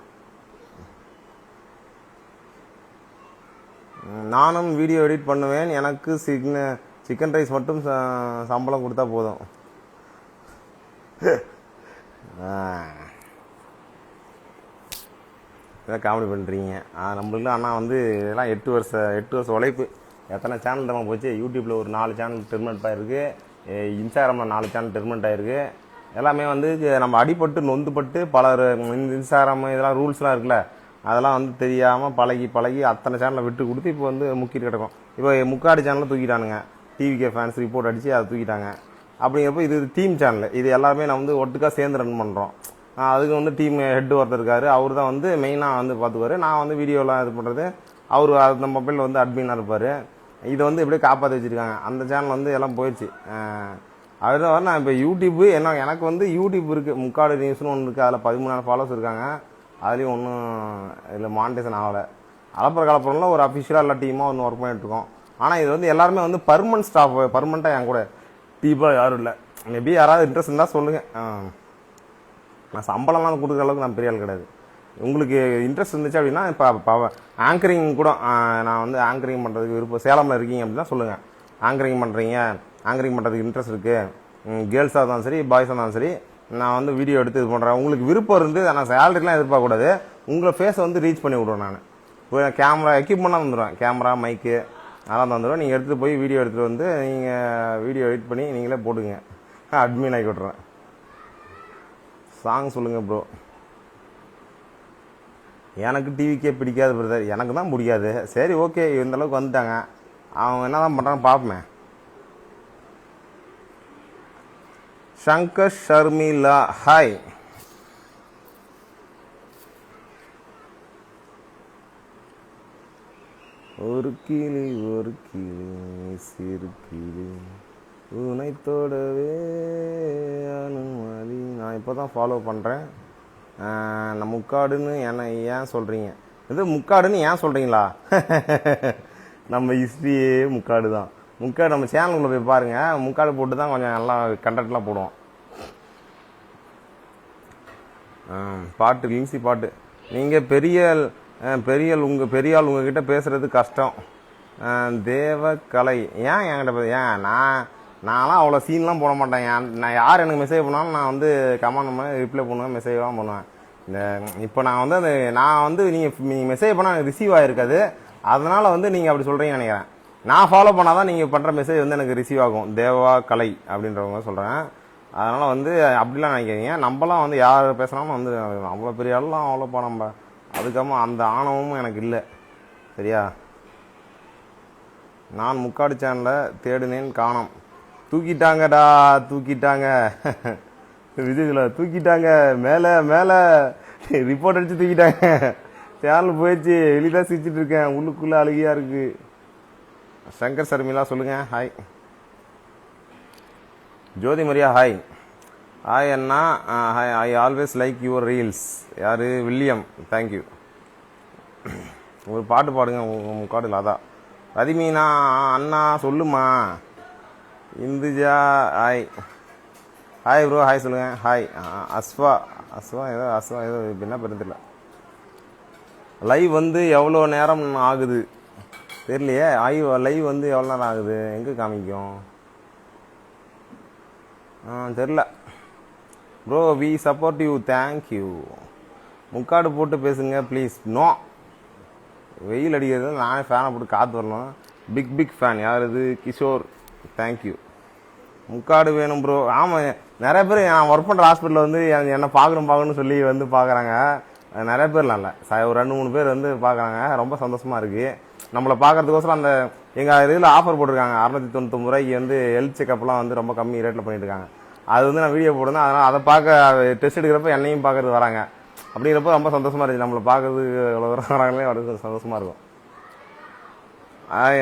நானும் வீடியோ எடிட் பண்ணுவேன், எனக்கு சிக்கன் ரைஸ் மட்டும் சம்பளம் கொடுத்தா போதும். இதான் காமெடி பண்ணுறீங்க நம்மளுக்கு. ஆனால் வந்து இதெல்லாம் 8 வருஷம் உழைப்பு. எத்தனை சேனல் தான் போச்சு. யூடியூப்பில் ஒரு 4 சேனல் டெர்மினேட் ஆகிருக்கு, இன்ஸ்டாகிராமில் 4 சேனல் டெர்மினேட் ஆகிருக்கு. எல்லாமே வந்து நம்ம அடிபட்டு நொந்துபட்டு பலர் இன்ஸ்டாகிராம் இதெல்லாம் ரூல்ஸ்லாம் இருக்குல்ல, அதெல்லாம் வந்து தெரியாமல் பழகி அத்தனை சேனலை விட்டு கொடுத்து இப்போ வந்து முக்கிட்டு கிடக்கும். இப்போ முக்காடு சேனலில் தூக்கிட்டானுங்க, டிவிகே ஃபேன்ஸ் ரிப்போர்ட் அடித்து அதை தூக்கிட்டாங்க. அப்படிங்கிறப்போ இது டீம் சேனல், இது எல்லாமே நான் வந்து ஒட்டுக்காக சேர்ந்து ரன் பண்ணுறோம். அதுக்கு வந்து டீம் ஹெட் ஒருத்தர் இருக்கார், அவர் தான் வந்து மெயினாக வந்து பார்த்துக்குவார். நான் வந்து வீடியோலாம் இது பண்ணுறது, அவர் அந்த மொபைலில் வந்து அட்மினாக இருப்பார். இதை வந்து எப்படியே காப்பாற்றி வச்சுருக்காங்க. அந்த சேனல் வந்து எல்லாம் போயிடுச்சு. அதுதான் நான் இப்போ யூடியூப்பு எனக்கு வந்து யூடியூப் இருக்குது, முக்காடு நியூஸ்னு ஒன்று இருக்குது, அதில் 13,000 ஃபாலோவர்ஸ் இருக்காங்க. அதுலேயும் ஒன்றும் இதில் மானிட்டேஷன் ஆகலை. அலப்பற கலப்பறம்ல ஒரு அஃபிஷியலாக எல்லா டீமாக வந்து ஒர்க் பண்ணிட்டுருக்கோம். ஆனால் இது வந்து எல்லாருமே வந்து பர்மனன்ட் ஸ்டாஃப், பர்மனெண்ட்டாக என் கூட டீப்பாக யாரும் இல்லை. மேபி யாராவது இன்ட்ரெஸ்ட் இருந்தால் சொல்லுங்கள். நான் சம்பளம்லாம் கொடுக்குற அளவுக்கு நான் பெரிய ஆள் கிடையாது. உங்களுக்கு இன்ட்ரெஸ்ட் இருந்துச்சு அப்படின்னா இப்போ ஆங்கரிங் கூட நான் வந்து ஆங்கரிங் பண்ணுறதுக்கு விருப்பம், சேலமில் இருக்கீங்க அப்படின்னா சொல்லுங்கள். ஆங்கரிங் பண்ணுறீங்க, ஆங்கரிங் பண்ணுறதுக்கு இன்ட்ரெஸ்ட் இருக்குது, கேர்ள்ஸாக இருந்தாலும் சரி பாய்ஸாக இருந்தாலும் சரி, நான் வந்து வீடியோ எடுத்து இது பண்ணுறேன். உங்களுக்கு விருப்பம் இருந்து நான் சேலரிலாம் எதிர்பார்க்கக்கூடாது, உங்களை ஃபேஸை வந்து ரீச் பண்ணி விடுவேன். நான் இப்போ கேமரா எக்யூப்மெண்ட்லாம் வந்துடுவேன், கேமரா மைக்கு அதெல்லாம் வந்துடுவேன். நீங்கள் எடுத்துகிட்டு போய் வீடியோ எடுத்துகிட்டு வந்து நீங்கள் வீடியோ எடிட் பண்ணி நீங்களே போடுங்க, அட்மின் ஆக்கி விட்றேன். சாங் சொல்லுங்கள் ப்ரோ. எனக்கு டிவிக்கே பிடிக்காது பிரதர், எனக்கு தான் பிடிக்காது. சரி ஓகே, இந்தளவுக்கு வந்துட்டாங்க, அவங்க என்ன தான் பண்ணுறான்னு பார்ப்போமே. சங்கர் ஷர்மிளா ஹாய். ஒரு கிளி சிறு கிளி உனை தொடவே அனுமதி. நான் இப்போ தான் ஃபாலோ பண்ணுறேன். நான் முக்காடுன்னு என்ன ஏன் சொல்கிறீங்க? இது முக்காடுன்னு ஏன் சொல்கிறீங்களா? நம்ம ஹிஸ்ட்ரியே முக்காடு தான். முக்காடு நம்ம சேனலுக்குள்ளே போய் பாருங்கள், முக்காடு போட்டு தான் கொஞ்சம் நல்லா கண்டென்ட்லாம் போடுவோம். பாட்டு லிங்ஸி பாட்டு. நீங்கள் பெரியாள் உங்ககிட்ட பேசுகிறது கஷ்டம். தேவக்கலை ஏன் என்கிட்ட நான்லாம் அவ்வளோ சீன்லாம் போட மாட்டேன். நான் யார் எனக்கு மெசேஜ் பண்ணாலும் நான் வந்து கமெண்ட் பண்ண ரிப்ளை பண்ணுவேன், மெசேஜ்லாம் பண்ணுவேன். இப்போ நான் வந்து நீங்கள் மெசேஜ் பண்ணால் எனக்கு ரிசீவ் ஆகிருக்காது, அதனால் வந்து நீங்கள் அப்படி சொல்கிறீங்கன்னு நினைக்கிறேன். நான் ஃபாலோ பண்ணால் தான் நீங்கள் பண்ணுற மெசேஜ் வந்து எனக்கு ரிசீவ் ஆகும். தேவா கலை அப்படின்றவங்க சொல்கிறேன். அதனால் வந்து அப்படிலாம் நினைக்கிறீங்க. நம்மலாம் வந்து யார் பேசுனாலும் வந்து அவ்வளோ பெரிய ஆள்லாம் அவ்வளோப்பா நம்ம அதுக்கப்புறமா அந்த ஆணவமும் எனக்கு இல்லை. சரியா? நான் முக்காடு சேனலில் தேடினேன் காணோம். தூக்கிட்டாங்கடா, தூக்கிட்டாங்க. விஜய்ல தூக்கிட்டாங்க, மேலே மேலே ரிப்போர்ட் அடித்து தூக்கிட்டாங்க. சேனல் போயிடுச்சு, வெளிதான் சிரிச்சிட்டு இருக்கேன், உள்ளுக்குள்ளே அழுகியாக இருக்குது. சங்கர் சர்மிளா சொல்லுங்கள் hi. Jyothi Maria hi. Hi அண்ணா. Hi, I always like your reels. யார்? வில்லியம். தேங்க்யூ. ஒரு பாட்டு பாடுங்க முக்காடு இல்லாதா. ரதிமீனா அண்ணா சொல்லுமா. Induja hi. Hi bro, hi சொல்லுங்கள். ஹாய். அஸ்வா ஏதோ என்ன தெரியல. லைவ் வந்து எவ்வளோ நேரம் ஆகுது தெரியலையே. லைவ் வந்து எவ்வளோ நேரம் ஆகுது, எங்கே காமிக்கும் தெரில. Bro we support you, thank you. முக்காடு போட்டு பேசுங்க ப்ளீஸ். நோ, வெயில் அடிக்கிறது, நானே ஃபேனை போட்டு காற்று வரணும். Big fan. யார் இது? கிஷோர். தேங்க்யூ. முக்காடு வேணும் ப்ரோ. ஆமாம், நிறைய பேர் நான் ஒர்க் பண்ணுற ஹாஸ்பிட்டலில் வந்து என்னை பார்க்கணும்னு சொல்லி வந்து பார்க்குறாங்க. நிறைய பேர்லாம் இல்லை, ஒரு 2-3 பேர் வந்து பார்க்குறாங்க. ரொம்ப சந்தோஷமாக இருக்குது. நம்மளை பார்க்கறதுக்கோசரம் அந்த எங்கள் இதில் ஆஃபர் போட்டிருக்காங்க. 699 ரூபாய்க்கு வந்து ஹெல்த் செக்அப்லாம் வந்து ரொம்ப கம்மி ரேட்டில் பண்ணிட்டு இருக்காங்க. அது வந்து நான் வீடியோ போடுறேன். அதனால் அதை பார்க்க டெஸ்ட் எடுக்கிறப்ப என்னையும் பார்க்கறது வராங்க. அப்படிங்கிறப்ப ரொம்ப சந்தோஷமாக இருந்துச்சு. நம்மளை பார்க்கறதுக்கு எவ்வளோ தூரம் வராங்களே அவ்வளோ சந்தோஷமாக இருக்கும்.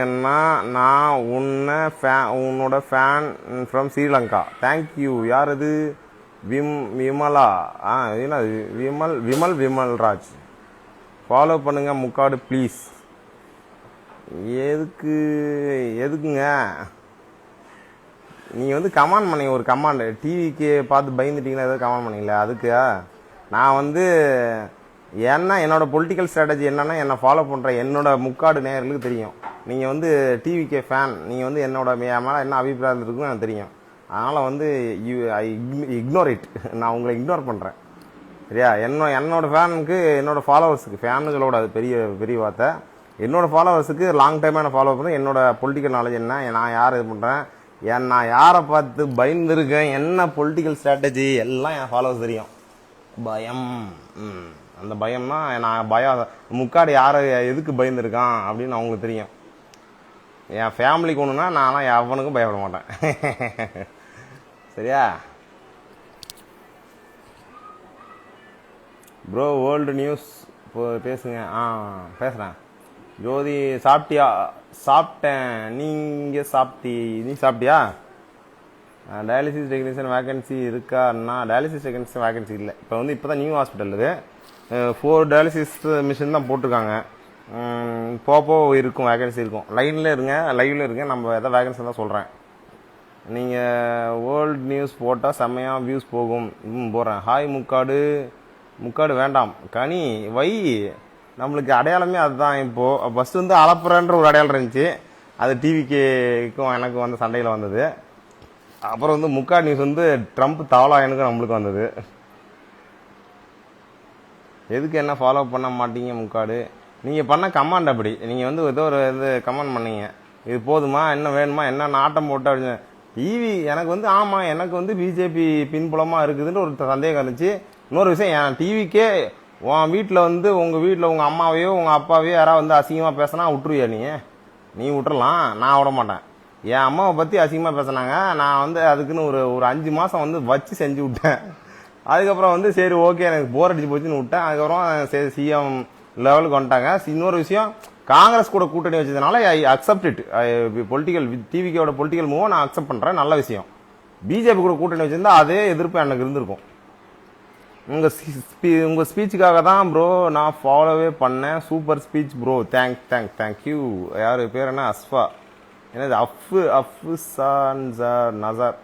என்ன நான் உன்னோட ஃபேன் ஃப்ரம் ஸ்ரீலங்கா. தேங்க்யூ. யார் அது? விமலா. என்ன விமல்ராஜ். ஃபாலோ பண்ணுங்க முக்காடு ப்ளீஸ். எதுக்குங்க நீங்கள் வந்து கமெண்ட் பண்ணீங்க, ஒரு கமாண்ட் டிவிக்கு பார்த்து பயந்துட்டீங்கன்னா ஏதோ கமெண்ட் பண்ணீங்களே, அதுக்கு நான் வந்து என்னோட பொலிட்டிக்கல் ஸ்ட்ராட்டஜி என்னன்னா, என்னை ஃபாலோ பண்ணுற என்னோட முக்காடு நேயர்களுக்கு தெரியும். நீங்கள் வந்து டிவிக்கே ஃபேன், நீங்கள் வந்து என்னோட மேலே என்ன அபிப்பிராயம் இருக்குன்னு எனக்கு தெரியும். அதனால் வந்து ஐ இக்னோர் இட். நான் உங்களை இக்னோர் பண்ணுறேன். சரியா? என்னோட ஃபேனுக்கு, என்னோட ஃபாலோவர்ஸுக்கு, ஃபேன்னு சொல்லக்கூடாது, பெரிய வார்த்தை, என்னோட ஃபாலோவர்ஸுக்கு லாங் டைமாக என்ன ஃபாலோ பண்ணுறேன். என்னோட பொலிட்டிக்கல் நாலேஜ் என்ன, நான் யார் இது பண்ணுறேன், நான் யாரை பார்த்து பயந்துருக்கேன், என்ன பொலிட்டிக்கல் ஸ்ட்ராட்டஜி எல்லாம் என் ஃபாலோவர்ஸ் தெரியும். பயம், அந்த பயம்னா நான் முக்காடு யாரை எதுக்கு பயந்துருக்கான் அப்படின்னு அவங்களுக்கு தெரியும். என் ஃபேமிலிக்கு ஒன்றுனா நான்லாம் எவனுக்கும் பயப்பட மாட்டேன். சரியா ப்ரோ? வேர்ல்டு நியூஸ் பேசுங்க. பேசுகிறேன். ஜோதி சாப்பிட்டியா? சாப்பிட்டேன். நீ சாப்பிட்டியா? டயாலிசிஸ் டெக்னீஷியன் வேகன்சி இருக்கான்னா? டயாலிசிஸ் டெக்னீஷியன் வேகன்சி இல்லை. இப்போ தான் நியூ ஹாஸ்பிட்டல் இது 4 டயாலிசிஸ் மிஷின் தான் போட்டிருக்காங்க. போப்போ இருக்கும், வேகன்சி இருக்கும். லைவில் இருங்க, நம்ம எதாவது வேகன்சி தான் சொல்கிறேன். நீங்கள் வேர்ல்டு நியூஸ் போட்டால் செம்மையாக வியூஸ் போகும். போடுறேன். ஹாய் முக்காடு வேண்டாம் கனி வை. நம்மளுக்கு அடையாளமே அதுதான். இப்போது ஃபஸ்ட்டு வந்து அளப்புறன்ற ஒரு அடையாளம் இருந்துச்சு, அது டிவிக்கும் எனக்கு வந்து சண்டையில் வந்தது. அப்புறம் வந்து முக்காடு நியூஸ் வந்து ட்ரம்ப் தவளாயனுக்கும் நம்மளுக்கு வந்தது. எதுக்கு என்ன ஃபாலோ பண்ண மாட்டீங்க முக்காடு? நீங்கள் பண்ண கமாண்ட் அப்படி. நீங்கள் வந்து ஏதோ ஒரு இது கமெண்ட் பண்ணீங்க, இது போதுமா, என்ன வேணுமா, என்ன நாட்டம் போட்டு அப்படின்னு. டிவி எனக்கு வந்து ஆமாம், எனக்கு வந்து பிஜேபி பின்புலமாக இருக்குதுன்னு ஒரு சந்தேகம் இருந்துச்சு. இன்னொரு விஷயம், என் டிவிக்கே உன் வீட்டில் வந்து உங்கள் வீட்டில் உங்கள் அம்மாவையோ உங்கள் அப்பாவையோ யாராவது வந்து அசிங்கமாக பேசினா விட்டுருவியா? நீ விட்டுறலாம், நான் விட மாட்டேன். என் அம்மாவை பற்றி அசிங்கமாக பேசினாங்க, நான் வந்து அதுக்குன்னு ஒரு 5 மாதம் வந்து வச்சு செஞ்சு விட்டேன். அதுக்கப்புறம் வந்து சரி ஓகே எனக்கு போர் அடிச்சு போச்சுன்னு விட்டேன். அதுக்கப்புறம் சரி சிஎம் லெவலுக்கு வந்துட்டாங்க. இன்னொரு விஷயம், காங்கிரஸ் கூட கூட்டணி வச்சதுனால ஐ அக்செப்ட் இட். பொலிட்டிக்கல் டிவிக்கோட பொலிட்டிக்கல் மூவ் நான் அக்செப்ட் பண்ணுறேன், நல்ல விஷயம். பிஜேபி கூட கூட்டணி வச்சிருந்தா அதே எதிர்ப்பு எனக்கு இருந்திருக்கும். உங்கள் ஸ்பீச்சுக்காக தான் ப்ரோ நான் ஃபாலோவே பண்ணேன். Super speech bro, thank you. யார் பேர் என்ன? அஸ்ஃபா. என்னது அஃப்சான்சார் நசார்.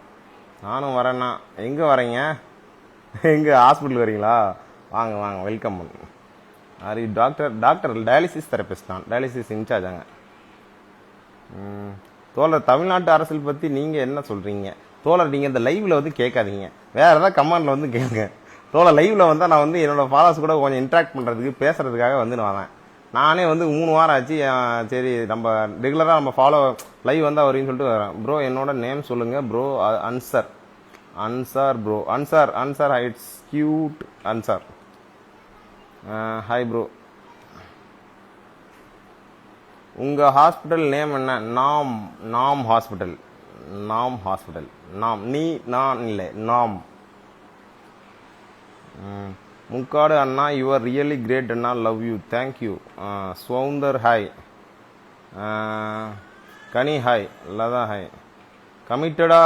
நானும் வரேண்ணா. எங்கே வரீங்க? எங்கே ஹாஸ்பிட்டல் வரீங்களா? வாங்க வெல்கம். அது டாக்டர் டயாலிசிஸ் தெரபிஸ்ட் தான், டயாலிசிஸ் இன்சார்ஜ் அங்கே. தோழர், தமிழ்நாட்டு அரசியல் பற்றி நீங்கள் என்ன சொல்கிறீங்க? தோழர், நீங்கள் இந்த லைவில் வந்து கேட்காதீங்க, வேறு ஏதாவது கமெண்டில் வந்து கேளுங்க. தோழர், லைவில் வந்தால் நான் வந்து என்னோடய ஃபாலோவர்ஸ் கூட கொஞ்சம் இன்ட்ராக்ட் பண்ணுறதுக்கு பேசுகிறதுக்காக வந்து நான் வரேன். நானே வந்து 3 வாரம் ஆச்சு. சரி நம்ம ரெகுலராக நம்ம ஃபாலோ லைவ் வந்தால் வரீங்கன்னு சொல்லிட்டு வரேன். ப்ரோ என்னோட நேம் சொல்லுங்கள் bro. Ansar bro. Ansar it's cute Ansar. Hi bro. உங்கள் ஹாஸ்பிட்டல் நேம் என்ன? நாம் ஹாஸ்பிட்டல். நான் இல்லை, நாம். முக்காடு அண்ணா, யூ ஆர் ரியலி கிரேட் அண்ணா, love you, thank you. Soundar hi. Kani hi. Latha hi. கமிட்டடா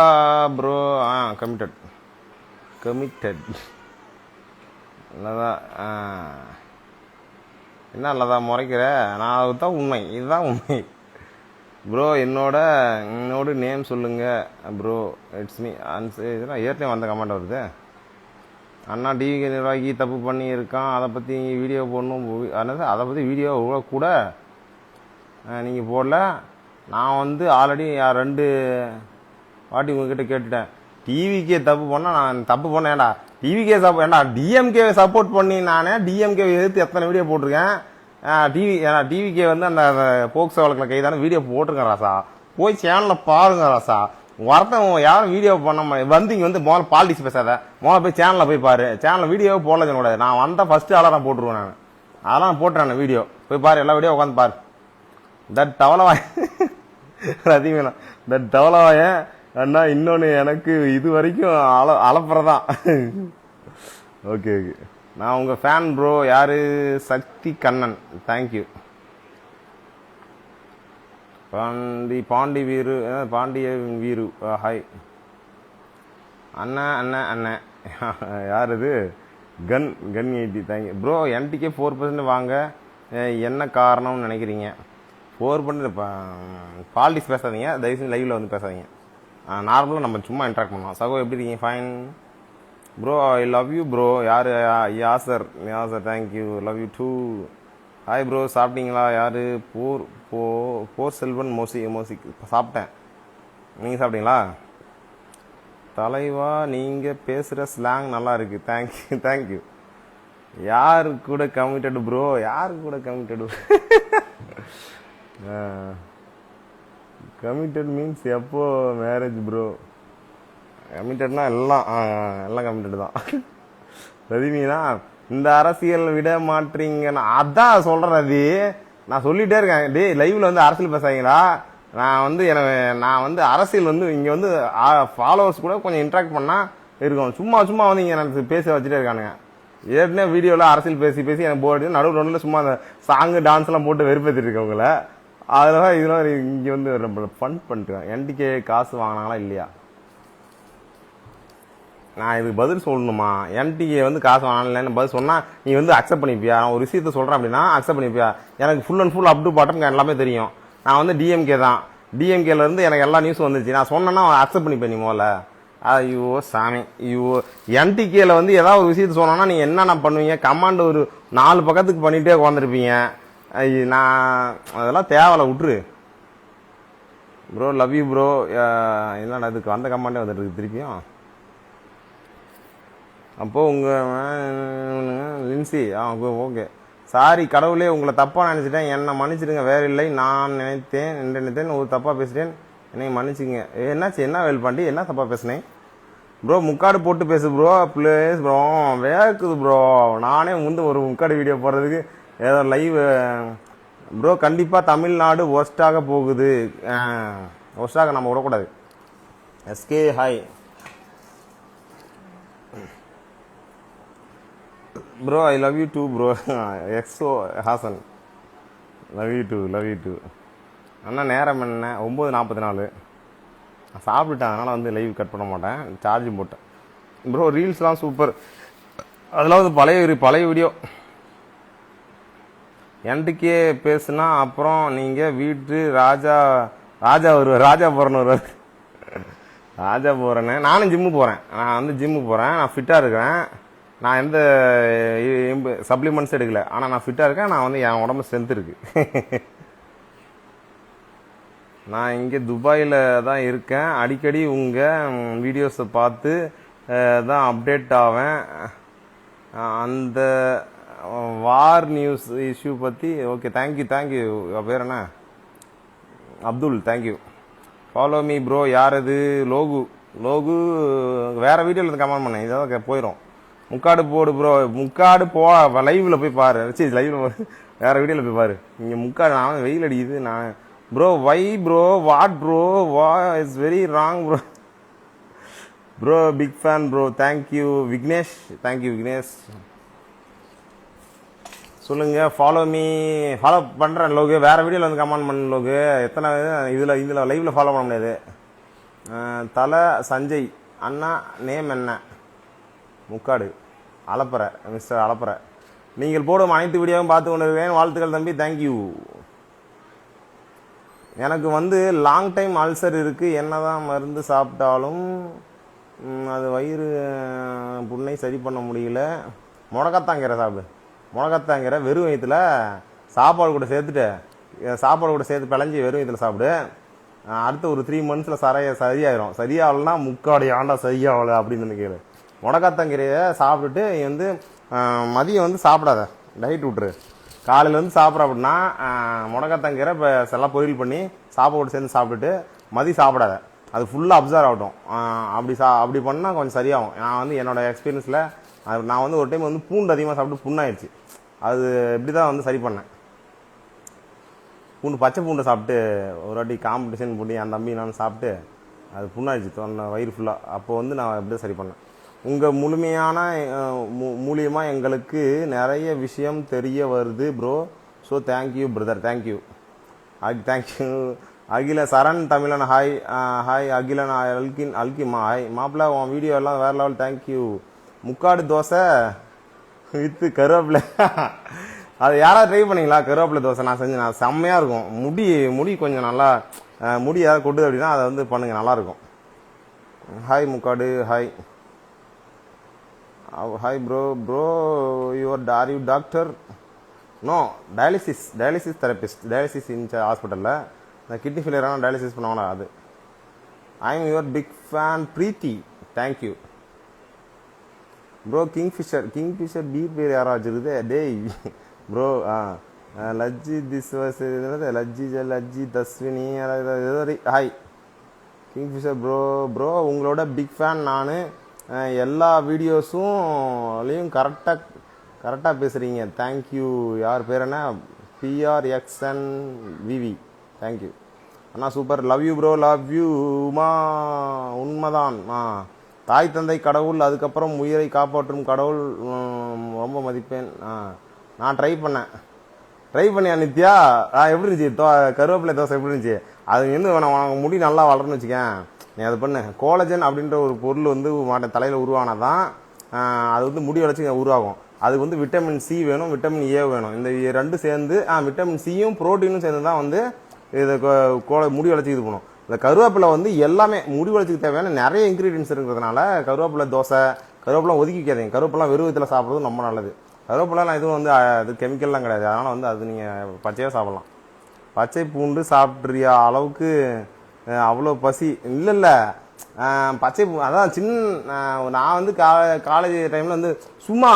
ப்ரோ? கமிட்டட் லதா. என்ன லதா முறைக்கிற? நான் அதுதான் உண்மை, இதுதான் உண்மை ப்ரோ. என்னோட நேம் சொல்லுங்க ப்ரோ. It's me. இதெல்லாம் ஏற்கனவே வந்த கமெண்ட் வருது. அண்ணா டிவி நிர்வாகி தப்பு பண்ணி இருக்கான், அதை பற்றி வீடியோ போடணும். அதை பற்றி வீடியோ கூட நீங்கள் போடல. நான் வந்து ஆல்ரெடி 2 வாட்டி உங்ககிட்ட கேட்டுட்டேன். டிவிக்கே தப்பு பண்ணால் நான் தப்பு பண்ணேன். ஏண்டா டிஎம்கே சப்போர்ட் பண்ணி நானே டிஎம்கே எதிர்த்து எத்தனை வீடியோ போட்டிருக்கேன். டிவிக்கே வந்து அந்த போக்சோ வழக்கில் கைதான வீடியோ போட்டிருக்கேன் ராசா. போய் சேனலில் பாருங்க ராசா. ஒருத்தன் யாரும் வீடியோ பண்ண வந்து இங்கே வந்து முதல்ல பாலிடிக்ஸ் பேசாத, முதல்ல போய் சேனலில் போய் பாரு. சேனலில் வீடியோவே போடல கூடாது. நான் வந்த ஃபர்ஸ்ட் ஆளாக நான் போட்டுருவேன். நான் அதெல்லாம் போட்டுறேன் வீடியோ. போய் பாரு, எல்லா வீடியோ உட்காந்து பாரு. தட் தவளவாய ரதிமேனா, தட் தவளவாய அண்ணா. இன்னொன்று எனக்கு இது வரைக்கும் அலப்புறதான். ஓகே. நான் உங்கள் ஃபேன் ப்ரோ. யார்? சக்தி கண்ணன். தேங்க்யூ. பாண்டி வீரு, பாண்டிய வீரு ஹாய். அண்ணன் யார் இது? கன் 80. Thank you bro. என்டிக்கே 4% வாங்க, என்ன காரணம்னு நினைக்கிறீங்க? 4% பாலிடிக்ஸ் பேசாதீங்க தயவுசெய்து, லைவில் வந்து பேசாதீங்க. நார்மலாக நம்ம சும்மா இன்ட்ராக்ட் பண்ணலாம். சகோ எப்படி இருக்கீங்க? Fine bro. I love you bro. யார்? Yasar. Thank you, love you too. Hi bro. சாப்பிட்டீங்களா? யார்? போர் செல்வன் மோசி. சாப்பிட்டேன். நீங்கள் சாப்பிட்டீங்களா? தலைவா, நீங்கள் பேசுகிற ஸ்லாங் நல்லா இருக்குது. தேங்க்யூ. யார் கூட கமிட்டடு ப்ரோ? கமிட்டட் மீன்ஸ் எப்போ மேரேஜ் ப்ரோ? கமிட்டட்னா எல்லாம் கமிட்டடு தான். ரதிமீனா, இந்த அரசியல் விட மாட்டீங்கன்னா அதான் சொல்கிறேன் ரதி. நான் சொல்லிகிட்டே இருக்கேன், டே லைவில் வந்து அரசியல் பேசாதீங்களா. நான் வந்து அரசியல் வந்து இங்கே வந்து ஃபாலோவர்ஸ் கூட கொஞ்சம் இன்ட்ராக்ட் பண்ணால் இருக்கும். சும்மா வந்து இங்கே எனக்கு பேச வச்சுட்டே இருக்கானுங்க. ஏற்கனவே வீடியோவில் அரசியல் பேசி எனக்கு போர் அடிச்சு நடுவில் சும்மா அந்த சாங்கு டான்ஸ்லாம் போட்டு வெறுப்பேற்றிட்டு இருக்கவங்கள. அதில் தான் இதெல்லாம் இங்கே வந்து ரொம்ப ஃபன் பண்ணிட்டுருக்காங்க. என்டிகே காசு வாங்கினாங்களா இல்லையா? நான் இதுக்கு பதில் சொல்லணுமா? என்டிஏ வந்து காசு ஆன்லைன் பதில் சொன்னால் நீ வந்து அக்செப்ட் பண்ணிப்பியா? நான் ஒரு விஷயத்த சொல்கிறேன் அப்படின்னா அக்செப்ட் பண்ணிப்பியா? எனக்கு full and full up to bottom எல்லாமே தெரியும். நான் வந்து டிஎம்கே தான். டிஎம்கேலேருந்து எனக்கு எல்லா நியூஸும் வந்துச்சு. நான் சொன்னேன்னா அக்செப்ட் பண்ணிப்பேன் நீ முதல்ல. ஐயோ சாமி, ஐயோ என்டிகேல வந்து ஏதாவது ஒரு விஷயத்த சொன்னோன்னா நீங்கள் என்னென்ன பண்ணுவீங்க? கமாண்ட் ஒரு 4 பக்கத்துக்கு பண்ணிகிட்டே உட்காந்துருப்பீங்க. நான் அதெல்லாம் தேவையில்ல, விட்டுரு ப்ரோ. Love you bro. என்னடா அதுக்கு அந்த கமாண்டே வந்துட்டு இருக்கு திருப்பியும். அப்போது உங்கள் லின்சி ஓகே. சாரி கடவுளே, உங்களை தப்பாக நினச்சிட்டேன், என்னை மன்னிச்சிடுங்க. வேற இல்லை, நான் நினைத்தேன் ஒரு தப்பாக பேசிட்டேன், என்னை மன்னிச்சுங்க. என்னாச்சு? என்ன வேல் பாண்டி, என்ன தப்பாக பேசுனேன் ப்ரோ? முக்காடு போட்டு பேசு ப்ரோ ப்ளீஸ் ப்ரோ. வேக்குது ப்ரோ. நானே ஒரு முக்காடு வீடியோ போடுறதுக்கு ஏதோ லைவ் ப்ரோ. கண்டிப்பாக தமிழ்நாடு ஒஸ்ட்டாக போகுது. ஒஸ்ட்டாக நம்ம விடக்கூடாது. SK hi bro. I love you too bro. எக்ஸோ ஹாசன் லவ் யூ டூ. அண்ணா நேரம் என்ன? 9:44. நான் சாப்பிட்டுட்டேன், அதனால் வந்து லைவ் கட் பண்ண மாட்டேன். சார்ஜும் போட்டேன் ப்ரோ. ரீல்ஸ்லாம் சூப்பர். அதெல்லாம் வந்து பழைய வீடியோ. என்கிட்டே பேசுனா அப்புறம் நீங்கள் வீட்டு ராஜா வருவார். ராஜா போகிறேன்னு. நானும் ஜிம்மு போகிறேன். நான் ஃபிட்டாக இருக்கிறேன். நான் எந்த சப்ளிமெண்ட்ஸ் எடுக்கல, ஆனால் நான் ஃபிட்டாக இருக்கேன். நான் வந்து என் உடம்பு ஸ்ட்ரென்த் இருக்கு. நான் இங்கே துபாயில் தான் இருக்கேன். அடிக்கடி உங்கள் வீடியோஸை பார்த்து தான் அப்டேட் ஆவேன். அந்த வார் நியூஸ் இஷ்யூ பற்றி. Okay, thank you. பேர் என்ன? Abdul. Thank you. Follow me bro. யார் அது? லோகு வேறு வீடியோவில் இருந்து கமெண்ட் பண்ணேன். இதான் போயிடும். முக்காடு போடு ப்ரோ. முக்காடு லைவில் போய் பாரு. சரி, லைவில் வேறு வீடியோவில் போய் பாரு. இங்கே முக்காடு நான் வெயில் அடிக்குது. நான் bro why bro what bro it's very wrong bro. Bro big fan bro. Thank you Vignesh. சொல்லுங்க. ஃபாலோ பண்ணுறேன் லோகு. வேறு வீடியோவில் வந்து கமெண்ட் பண்ண லோகு. எத்தனை இதில் லைவில் ஃபாலோ பண்ண முடியாது. தலை சஞ்சய் அண்ணா. நேம் என்ன? முக்காடு அலப்பற. மிஸ்டர் அலப்பற. நீங்கள் போடும் அனைத்து வீடியோவும் பார்த்து கொண்டு இருக்கிறேன். வாழ்த்துக்கள் தம்பி. தேங்க்யூ. எனக்கு வந்து லாங் டைம் அல்சர் இருக்குது. என்னதான் மருந்து சாப்பிட்டாலும் அது வயிறு புண்ணை சரி பண்ண முடியல. முடக்கத்தாங்கீரை சாப்பிடு. முடக்கத்தாங்கீரை வெறும் வயிற்றுல சாப்பாடு கூட சேர்த்து பிழைஞ்சி வெறும் வயிற்றுல சாப்பிடு. அடுத்த ஒரு 3 months சரியாயிரும். சரியாகலன்னா முக்காடு ஆண்டா சரியாகலை அப்படின்னு கேளு. முடக்கத்தாங்கீரையை சாப்பிட்டுட்டு வந்து மதியம் வந்து சாப்பிடாத, டயட் விட்டுரு. காலையில் வந்து சாப்பிட்ற அப்படின்னா முடக்கத்தாங்கீரை இப்போ எல்லாம் பொரியல் பண்ணி சாப்பாடு சேர்ந்து சாப்பிட்டுட்டு மதியம் சாப்பிடாத. அது ஃபுல்லாக அப்சர்வ் ஆகட்டும். அப்படி பண்ணால் கொஞ்சம் சரியாகும். நான் வந்து என்னோடய எக்ஸ்பீரியன்ஸில் நான் வந்து ஒரு டைம் வந்து பூண்டு அதிகமாக சாப்பிட்டு புண்ணாயிடுச்சு. அது இப்படி தான் வந்து சரி பண்ணேன். பச்சை பூண்டை சாப்பிட்டு ஒரு வாட்டி காம்படிஷன் பண்ணி அந்த தம்பி நான் சாப்பிட்டு அது புண்ணாயிடுச்சு வயிறு ஃபுல்லாக. அப்போ வந்து நான் இப்படி தான் சரி பண்ணேன். உங்கள் மூலியமாக எங்களுக்கு நிறைய விஷயம் தெரிய வருது bro. So thank you brother. Thank you. அகில சரண் தமிழன். ஹாய் அகிலன். அல்கிமா. ஹாய் மாப்பிள்ள. உன் வீடியோ எல்லாம் வேறு லெவல். தேங்க்யூ. முக்காடு தோசை வித்து கருவேப்பிலை. அது யாராவது ட்ரை பண்ணிங்களா? கருவேப்பிலை தோசை நான் செஞ்சேன். செம்மையாக இருக்கும். முடி கொஞ்சம் நல்லா முடி ஏதாவது கொட்டுது அப்படின்னா அதை வந்து பண்ணுங்கள், நல்லாயிருக்கும். Hi Mukkadu. Hi bro are you doctor? No, dialysis therapist. Dialysis in ஹாஸ்பிட்டலில் இந்த கிட்னி ஃபெயிலியரான டயாலிசிஸ் பண்ணுவாங்களா அது. I am your big fan Preethi. Thank you bro. Kingfisher பி பேர் யாராச்சும் இருக்குது டேய் ப்ரோ. லஜ்ஜி லஜ்ஜி தஸ்வினி. ஹாய் கிங்ஃபிஷர் ப்ரோ உங்களோட பிக் ஃபேன் நான். எல்லா வீடியோஸும் கரெக்டாக பேசுகிறீங்க. தேங்க்யூ. யார் பேர் என்ன? PRXNVV. Thank you Anna. Super. Love you bro. Love you Uma. உண்மைதான். தாய் தந்தை கடவுள், அதுக்கப்புறம் உயிரை காப்பாற்றும் கடவுள் ரொம்ப மதிப்பேன். நான் ட்ரை பண்ணியா நித்யா? எப்படி இருந்துச்சு கருவேப்பிலை தோசை? எப்படி இருந்துச்சு? அது வந்து உனக்கு முடி நல்லா வளர்ன்னு வச்சுக்கேன். நீ அது பண்ணு. கோலஜன் அப்படின்ற ஒரு பொருள் வந்து தலையில் உருவானதான் அது வந்து முடி வளர்ச்சி உருவாகும். அதுக்கு வந்து விட்டமின் சி வேணும், விட்டமின் ஏ வேணும். இந்த ரெண்டும் சேர்ந்து விட்டமின் சியும் புரோட்டீனும் சேர்ந்து தான் வந்து இது முடி வளர்ச்சி இது பண்ணும். இந்த கருவேப்பிலை வந்து எல்லாமே முடி வளர்ச்சிக்கு தேவையான நிறைய இன்க்ரீடியன்ஸ் இருக்கிறதுனால கருவேப்பிலை தோசை, கருவேப்பிலை ஒதுக்கிக்காதீங்க. கருவேப்பிலாம் வெறும் விதத்தில் சாப்பிட்றது ரொம்ப நல்லது. கருவேப்பிலாம் எதுவும் வந்து அது கெமிக்கல்லாம் கிடையாது. அதனால் வந்து அது நீங்கள் பச்சையாக சாப்பிட்லாம். பச்சை பூண்டு சாப்பிட்றிய அளவுக்கு அவ்வளோ பசி இல்லை. பச்சை அதான் நான் வந்து காலேஜ் டைமில் வந்து சும்மா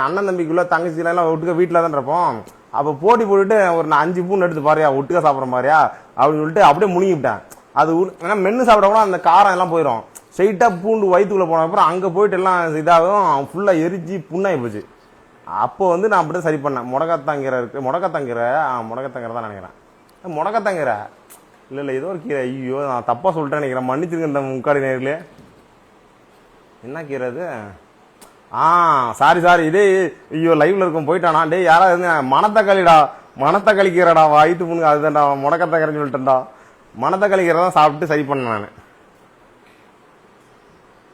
அண்ணன் தம்பிக்குள்ள தங்கச்சிலாம் ஒட்டுக்க வீட்டில் தான் இருப்போம். அப்போ போட்டி போட்டுட்டு ஒரு 5 பூண்டு எடுத்து பாரியா ஒட்டுக்க சாப்பிட்ற மாதிரியா அப்படின்னு சொல்லிட்டு அப்படியே முழுங்கிவிட்டேன். அது ஏன்னா மென்று சாப்பிட கூட அந்த காரம் எல்லாம் போயிடும். ஸ்ட்ரைட்டாக பூண்டு வயிற்றுக்குள்ளே போன அப்புறம் அங்கே போயிட்டு எல்லாம் இதாகும், ஃபுல்லாக எரிஞ்சு புண்ணாகி போச்சு. அப்போ வந்து நான் அப்படியே சரி பண்ணேன். முடக்கத்தாங்கீரை இருக்குது, முடக்கத்தாங்கீரை தான் நினைக்கிறேன். முடக்கத்தாங்கீரை இல்லை ஏதோ ஒரு கீரை. ஐயோ நான் தப்பாக சொல்லிட்டேன் நினைக்கிறேன், மன்னிச்சிருங்க இந்த முக்காடி நேர்களே. என்ன கீரை அது? சாரி இதே ஐயோ லைவ்ல இருக்கும் போயிட்டானா? டே யாராவது மணத்தக்காளி கீரைடா, வயிற்று புண்ணுங்க அதுதான்டா, முடக்கத்தாங்கீரைன்னு சொல்லிட்டேன்டா. மணத்தக்காளி கீரை தான் சாப்பிட்டு சரி பண்ணேன் நான்.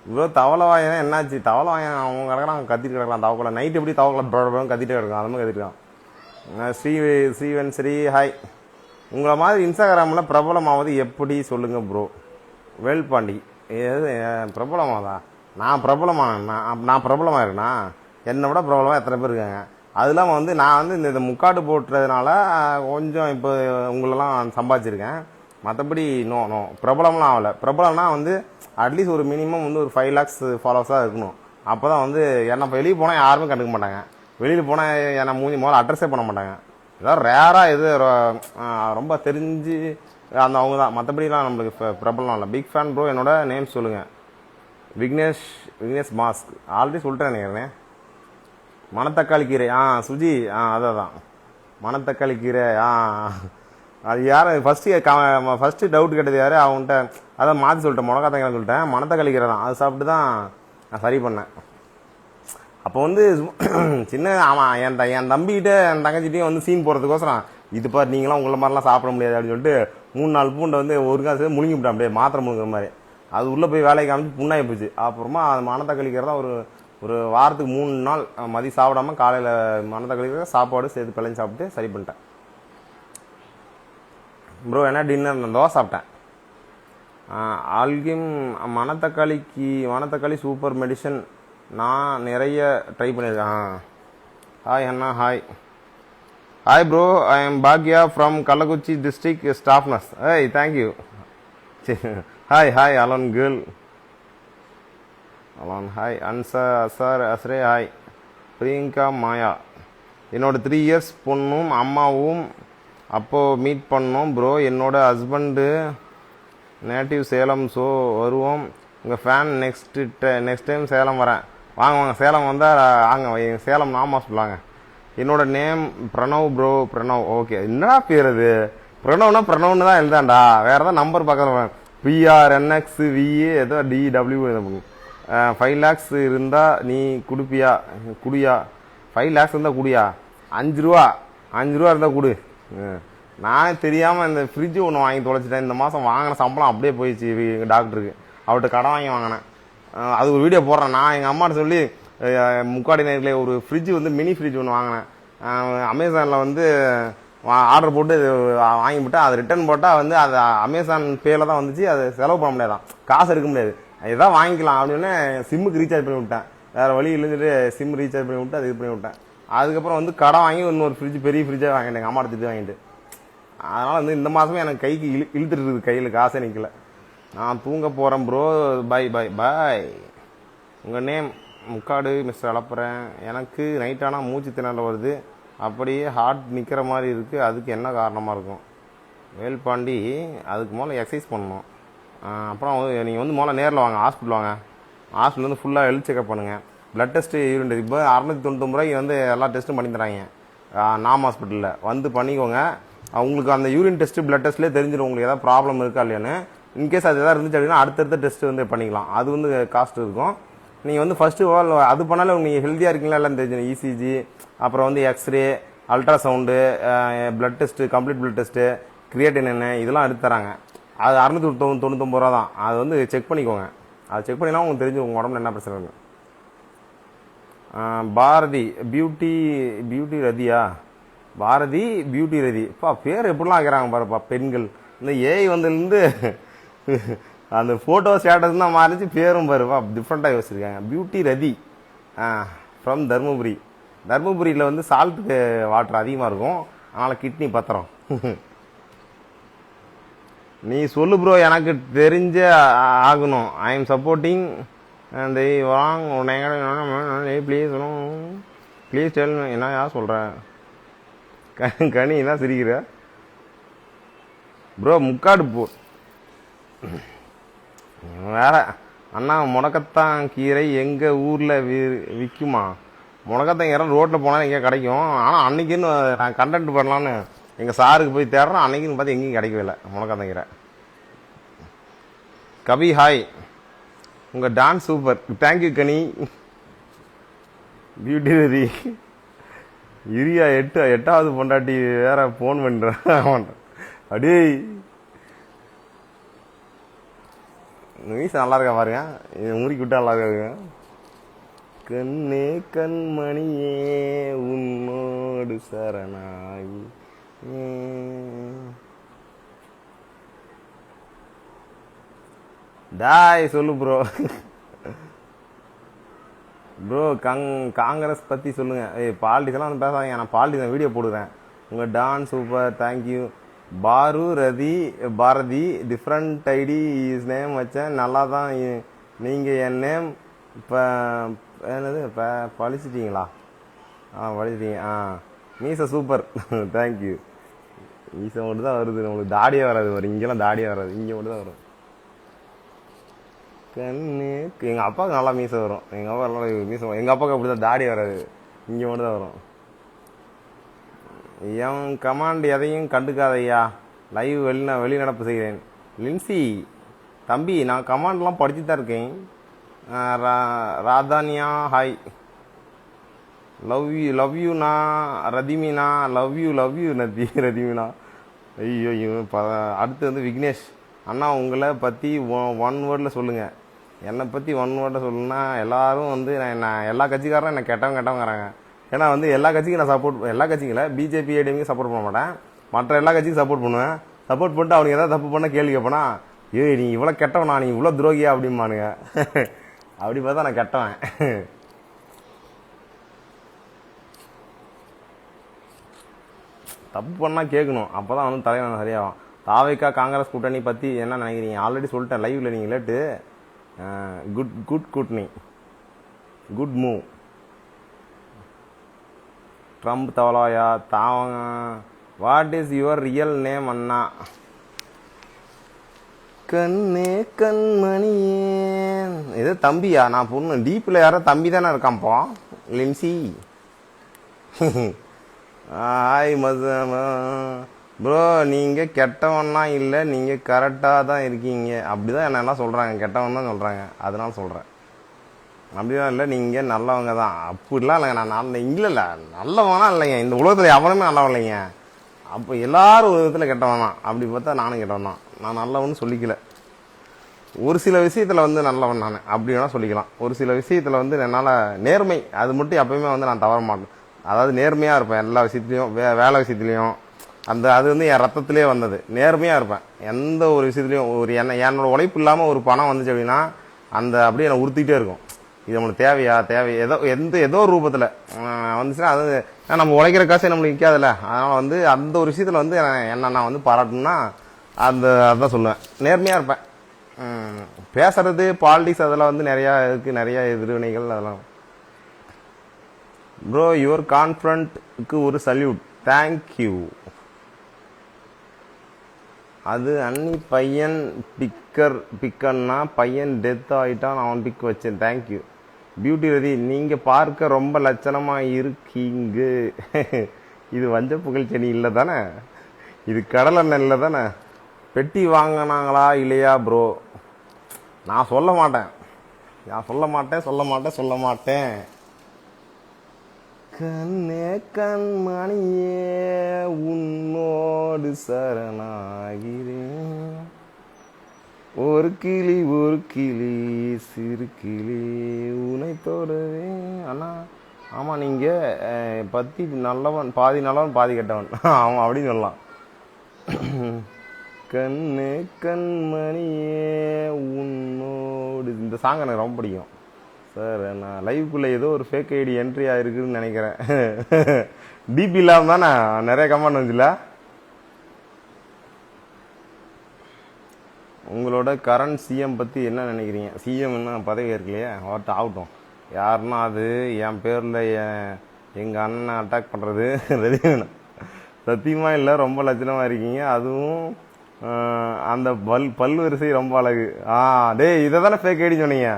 இவ்வளோ தவளை வாயனா என்னாச்சு? தவளை வாயன் அவங்க கிடக்கிறான், கத்திட்டு கிடக்கலாம். தவக்கலை நைட் எப்படி தவக்கலை கத்திட்டே கிடக்கும், அது மாதிரி கத்திருக்கான். ஸ்ரீவன்ஸ்ரீ ஹாய். உங்களை மாதிரி இன்ஸ்டாகிராமில் பிரபலமாவது எப்படி சொல்லுங்கள் ப்ரோ. வேல்பாண்டி பிரபலமாவதா? நான் பிரபலமாக இருக்கேனா? என்னை விட பிரபலமாக எத்தனை பேர் இருக்காங்க. அது இல்லாமல் வந்து நான் வந்து இந்த முக்காடு போட்டுறதுனால கொஞ்சம் இப்போ உங்களெல்லாம் சம்பாதிச்சிருக்கேன். மற்றபடி நோ பிரபலம்லாம் ஆகலை. பிரபலம்னா வந்து அட்லீஸ்ட் ஒரு மினிமம் வந்து ஒரு 5 lakhs ஃபாலோவர்ஸாக இருக்கணும். அப்போ தான் வந்து என்ன வெளியே போனால் யாருமே கண்டுக்க மாட்டாங்க. வெளியில் போனால் என்னை முதல்ல அட்ரஸே பண்ண மாட்டாங்க. ஏதாவது ரேராக எது ரொம்ப தெரிஞ்சு அவங்க தான். மற்றபடிலாம் நம்மளுக்கு பிரபலம் இல்லை. Big fan bro. என்னோட நேம் சொல்லுங்கள். விக்னேஷ் மாஸ்க் ஆல்ரெடி சொல்லிட்டேன் நினைக்கிறேன். மணத்தக்காளி கீரை சுஜி அதான் மணத்தக்காளி கீரை அது யார் ஃபஸ்ட்டு டவுட் கேட்டது யார்? அவங்கள்ட்ட அதான் மாற்றி சொல்லிட்டேன், முடக்காத்தங்கரை சொல்லிட்டேன். மணத்தக்காளி கீரை தான், அது சாப்பிட்டு தான் நான் சரி பண்ணேன். அப்போ வந்து சின்ன என் தம்பிக்கிட்ட என் தங்கச்சிட்டையும் வந்து சீன் போகிறதுக்கோசரம் இது பாரு நீங்களாம் உங்களை மாதிரிலாம் சாப்பிட முடியாது அப்படின்னு சொல்லிட்டு 3-4 பூண்டை வந்து ஒரு காசு முழுங்கிவிட்டேன். அப்படியே மாத்திரை முழுங்குற மாதிரி. அது உள்ளே போய் வேலைக்கு காமிச்சு புண்ணாகி போச்சு. அப்புறமா அது மணத்தக்காளி கீரை தான் ஒரு வாரத்துக்கு 3 நாள் மதியம் சாப்பிடாம காலையில் மணத்தக்காளி கீரை சாப்பாடு சேர்த்து பிள்ளைங்க சாப்பிட்டு சரி பண்ணிட்டேன். ப்ரோ என்ன டின்னர்? நான் தோசை சாப்பிட்டேன். ஆல்கிம் மணத்தக்காளி சூப்பர் மெடிசன். நான் நிறைய ட்ரை பண்ணியிருக்கேன். ஹாய் அண்ணா. Hi bro. ஐ எம் பாக்யா ஃப்ரம் கள்ளக்குறிச்சி டிஸ்ட்ரிக்ட் ஸ்டாஃப்னஸ். ஏய் thank you. Hi alone girl. Alone hi. Azhar அஸ்ரே ஹாய். பிரியங்கா மாயா. என்னோட 3 years பொண்ணும் அம்மாவும் அப்போது மீட் பண்ணோம் ப்ரோ. என்னோட ஹஸ்பண்டு நேட்டிவ் சேலம். ஸோ வருவோம். உங்கள் ஃபேன் நெக்ஸ்ட் டைம் சேலம் வரேன். வாங்க சேலம் வந்தால் சேலம் நாம சொல்லாங்க. என்னோட name Pranav bro. Pranav okay. என்னடா பேர் அது? பிரணவ்னு தான் எழுதாண்டா. வேறு ஏதாவது நம்பர் பார்க்குறேன். PRNXVA ஏதோ DW 5 lakhs இருந்தால் நீ குடியா? 5 lakhs இருந்தால் குடியா? 5 ரூபா இருந்தால் கொடு. நானே தெரியாமல் இந்த ஃப்ரிட்ஜு ஒன்று வாங்கி தொலைச்சிட்டேன். இந்த மாதம் வாங்கின சம்பளம் அப்படியே போயிடுச்சு எங்கள் டாக்டருக்கு. அவர்கிட்ட கடன் வாங்கி வாங்கினேன். அது ஒரு வீடியோ போடுறேன். நான் எங்கள் அம்மாட்ட சொல்லி முக்காடி நேரத்தில் ஒரு ஃப்ரிட்ஜு வந்து மினி ஃப்ரிட்ஜ் ஒன்று வாங்கினேன். அமேசானில் வந்து ஆர்டர் போட்டு வாங்கிவிட்டேன். அது ரிட்டர்ன் போட்டால் வந்து அது அமேசான் பேயில் தான் வந்துச்சு. அது செலவு பண்ண முடியாதான், காசு எடுக்க முடியாது. இதுதான் வாங்கிக்கலாம் அப்படின்னு சிம்முக்கு ரீசார்ஜ் பண்ணி விட்டேன். வேறு வழி இல்லைன்னு சிம் ரீசார்ஜ் பண்ணி விட்டு அது இது பண்ணி விட்டேன். அதுக்கப்புறம் வந்து கடன் வாங்கி இன்னொரு ஃப்ரிட்ஜ் பெரிய ஃப்ரிட்ஜாக வாங்கிட்டேன். எங்கள் அம்மாட்ட திட்டு வாங்கிட்டு. அதனால் வந்து இந்த மாதமே எனக்கு கைக்கு இழுத்துட்டு இருக்குது, கையில் காசே நிற்கல. நான் தூங்க போகிறேன் ப்ரோ. பாய். உங்கள் நேம் முக்காடு மிஸ்டர் அளப்புறேன். எனக்கு நைட்டானால் மூச்சு திணறல் வருது, அப்படியே ஹார்ட் நிற்கிற மாதிரி இருக்குது. அதுக்கு என்ன காரணமாக இருக்கும்? வேல்பாண்டி அதுக்கு முதல்ல எக்ஸசைஸ் பண்ணணும். அப்புறம் நீங்கள் வந்து முதல்ல நேரில் வாங்க, ஹாஸ்பிட்டல் வாங்க. ஹாஸ்பிட்டல் வந்து ஃபுல்லாக ஹெல்த் செக்அப் பண்ணுங்கள். ப்ளட் டெஸ்ட்டு யூரின் டெஸ்ட் இப்போ 699 ரூபாய்க்கு வந்து எல்லா டெஸ்ட்டும் பண்ணி தராங்க நாம் ஹாஸ்பிட்டலில். வந்து பண்ணிக்கோங்க. உங்களுக்கு அந்த யூரின் டெஸ்ட்டு ப்ளட் டெஸ்ட்லேயே தெரிஞ்சிடும் உங்களுக்கு ஏதாவது ப்ராப்ளம் இருக்கா இல்லையான்னு. இன்கேஸ் அது எதாவது இருந்துச்சு அப்படின்னா அடுத்தடுத்த டெஸ்ட்டு வந்து பண்ணிக்கலாம். அது வந்து காஸ்ட் இருக்கும். நீங்கள் வந்து ஃபஸ்ட்டு ஆல் அது பண்ணாலும் நீங்கள் ஹெல்த்தியாக இருக்கீங்களா இல்லைன்னு தெரிஞ்சிடும். இசிஜி, அப்புறம் வந்து X ray, ultrasound, blood test, complete blood test, creatine என்ன இதெல்லாம் எடுத்து தராங்க. அது 699 ரூபா தான். அது வந்து செக் பண்ணிக்கோங்க. அது செக் பண்ணினா உங்களுக்கு தெரிஞ்சு உங்கள் உடம்புல என்ன பிரச்சனை இருக்கு. பாரதி பியூட்டி ரதியா, பாரதி பியூட்டி ரதி. பேர் எப்படிலாம் ஆகிறாங்க பாருப்பா பெண்கள். இந்த ஏஐ வந்ததுலேருந்து அந்த ஃபோட்டோ ஸ்டேட்டஸ் தான் மாறிச்சு, பேரும் பாருப்பா டிஃப்ரெண்ட்டாக யோசிச்சிருக்காங்க. Beauty Rati from Dharmapuri. தர்மபுரியில் வந்து சால்ட்டு வாட்டர் அதிகமாக இருக்கும், அதனால் கிட்னி பத்திரம். நீ சொல்லு ப்ரோ, எனக்கு தெரிஞ்ச ஆகணும். ஐ எம் சப்போர்ட்டிங் அந்த வாங் ப்ளீஸ் ப்ளீஸ் டெல். என்ன யார் சொல்கிறேன் கனி என்ன சிரிக்கிற ப்ரோ? முக்காடு போ வேற. அண்ணா முடக்கத்தான் கீரை எங்கள் ஊரில் விற்குமா? முடக்கத்தான் கீரை ரோட்டில் போனால் எங்கேயா கிடைக்கும். ஆனால் அன்றைக்கின்னு நான் கண்டென்ட் பண்ணலான்னு எங்கள் சாருக்கு போய் தேடுறோம், அன்றைக்கின்னு பார்த்து எங்கேயும் கிடைக்கவே இல்லை முடக்கத்தான் கீரை. கவி ஹாய், உங்கள் டான்ஸ் சூப்பர், தேங்க்யூ கனி. பியூட்டி ரதி இரியா 8வது பொண்டாட்டி வேற ஃபோன் பண்ணுறேன். அடே மீசை நல்லா இருக்கா பாருங்க, முறுக்கி விட்டா நல்லா இருக்காங்க. கண்ணே கண்மணியே உன்னோடு சரணாகி. டாய் சொல்லு ப்ரோ. ப்ரோ காங்கிரஸ் பற்றி சொல்லுங்க. பாலிட்டிக்ஸ் எல்லாம் வந்து பேசாதீங்க, நான் பாலிட்டிக்ஸ் வீடியோ போடுறேன். உங்கள் dance super, thank you. Bharathi different ID is name வச்சேன், நல்லா தான். நீங்கள் என் நேம் இப்போ என்னது இப்போ பழிச்சிட்டிங்களா? பழிச்சிட்டீங்க. மீசை சூப்பர், தேங்க்யூ. மீசை மட்டும் தான் வருது, நம்மளுக்கு தாடியாக வராது. வரும் இங்கெல்லாம் தாடியாக வராது, இங்கே மட்டும் தான் வரும். கண்ணு எங்கள் அப்பாவுக்கு நல்லா மீசை வரும். எங்கள் அப்பா நல்லா மீசை வரும். எங்கள் அப்பாவுக்கு அப்படி தான் தாடி வராது, இங்கே மட்டும் தான் வரும். என் கமாண்ட் எதையும் கண்டுக்காதையா, லைவ் வெளிநடப்பு செய்கிறேன். லின்சி தம்பி, நான் கமாண்ட்லாம் படிச்சு தான் இருக்கேன். ராதானியா ஹாய், லவ் யூண்ணா. ரதிமினா லவ் யூ ரதிமினா. ஐயோ அடுத்து வந்து விக்னேஷ் அண்ணா, உங்களை பற்றி 1 வேர்டில் சொல்லுங்கள். என்னை பற்றி 1 வேர்டில் சொல்லுன்னா எல்லாரும் வந்து நான் எல்லா கட்சிக்காரரும் என்னை கெட்டவங்கிறாங்க. ஏன்னா வந்து எல்லா கட்சிக்கும் நான் எல்லா கட்சிங்கள பிஜேபி ஏடிஎம்க்கு சப்போர்ட் பண்ண மாட்டேன், மற்ற எல்லா கட்சிக்கும் சப்போர்ட் பண்ணுவேன். சப்போர்ட் பண்ணிட்டு அவனுக்கு ஏதாவது தப்பு பண்ண கேள்வி கேட்பனா, நீ இவ்வளோ கெட்டவனா, நீ இவ்வளோ துரோகியா அப்படிம்பானுங்க. அப்படி பார்த்தா நான் கெட்டவன். தப்பு பண்ணால் கேட்கணும், அப்போ தான் வந்து தலைவன் சரியாகும். தாவைக்கா காங்கிரஸ் கூட்டணி பற்றி என்ன நினைக்கிறீங்க? ஆல்ரெடி சொல்லிட்டேன் லைவில், நீங்கள் லேட்டு. குட் கூட்டணி, குட் மூவ். ட்ரம்ப் தவளாயா தாவங்க. What is your real name அண்ணா? கண்ணே கண்மணியே. இது தம்பியா? நான் பொண்ணு டீப்பில் யாரோ தம்பி தானே இருக்கான்ப்பா. Lincy hi bro. நீங்கள் கெட்டவன்னா இல்லை, நீங்கள் கரெக்டாக தான் இருக்கீங்க. அப்படி தான் என்னெல்லாம் சொல்கிறாங்க, கெட்டவன் தான் சொல்கிறாங்க, அதனால சொல்கிறேன். அப்படிதான் இல்லை, நீங்கள் நல்லவங்க தான். அப்படிலாம் இல்லைங்க, நான் இல்லை நல்லவனா இல்லைங்க. இந்த உலகத்தில் எவனுமே நல்லவன் இல்லைங்க. அப்போ எல்லாரும் ஒரு விதத்தில் கெட்டவன் தான். அப்படி பார்த்தா நானும் கெட்டவன் தான். நான் நல்லவன்னு சொல்லிக்கல. ஒரு சில விஷயத்தில் வந்து நல்லவன் நான் அப்படி வேணால் சொல்லிக்கலாம். ஒரு சில விஷயத்தில் வந்து என்னால் நேர்மை, அது மட்டும் எப்பயுமே வந்து நான் தவற மாட்டேன். அதாவது நேர்மையாக இருப்பேன் எல்லா விஷயத்துலையும், வேலை விஷயத்துலையும். அது வந்து என் ரத்தத்திலே வந்தது. நேர்மையாக இருப்பேன் எந்த ஒரு விஷயத்துலையும். என்னோட உழைப்பு இல்லாமல் ஒரு பணம் வந்துச்சு அப்படின்னா அப்படியே என்னை உறுத்திக்கிட்டே இருக்கும். இது நம்மளுக்கு தேவையா ஏதோ ஒரு ரூபத்தில் வந்துச்சுன்னா, அது நம்ம உழைக்கிற காசு நம்மளுக்கு நிற்காதுல்ல. அதனால் வந்து அந்த ஒரு விஷயத்தில் வந்து என்ன நான் வந்து பாராட்டணும்னா அதான் சொல்லுவேன், நேர்மையாக இருப்பேன். பேசுறது பாலிடிக்ஸ் அதெல்லாம் வந்து நிறையா இருக்குது, நிறையா எதிர்வினைகள் அதெல்லாம். ப்ரோ யுவர் கான்ஃபிடன்ட்க்கு ஒரு சல்யூட், தேங்க்யூ. அது அன்னி பையன் பிக்கன்னா பையன் டெத் ஆகிட்டான், அவன் பிக் வச்சேன், தேங்க்யூ. பியூட்டி ரதி, நீங்கள் பார்க்க ரொம்ப லட்சணமாக இருக்கீங்க. இது வஞ்ச புகழ் செடி இல்லை தானே? இது கடலெண்ணெய் இல்லை தானே? பெட்டி வாங்கினாங்களா இல்லையா ப்ரோ? நான் சொல்ல மாட்டேன். கண்ணே கண்மணியே உன்னோடு சரணாகிறேன். ஒரு கிளி சிறு கிளி உனை தொடவே. அண்ணா ஆமாம், நீங்கள் பத்தி நல்லவன் பாதி நல்லவன் பாதி கெட்டவன் ஆமாம் அப்படின்னு சொல்லலாம். கண்ணு கண்மணியே உன்னோடு, இந்த சாங் எனக்கு ரொம்ப பிடிக்கும் சார். நான் லைவுக்குள்ளே ஏதோ ஒரு ஃபேக் ஐடி என்ட்ரி ஆகிருக்குன்னு நினைக்கிறேன். டிபி இல்லாமல் தானே நிறைய கமெண்ட் வந்துச்சுல. உங்களோட கரண்ட் சிஎம் பற்றி என்ன நினைக்கிறீங்க? சிஎம்னா பதவி இருக்கலையே, அவர்கிட்ட ஆகட்டும். யாருன்னா அது என் பேரில் எங்கள் அண்ணனை அட்டாக் பண்ணுறது ரெடி வேணும். சத்தியமாக இல்லை, ரொம்ப லட்சணமாக இருக்கீங்க. அதுவும் அந்த பல்வரிசை ரொம்ப அழகு. டேய் இதை தானே ஃபேக் ஐடி சொன்னீங்க.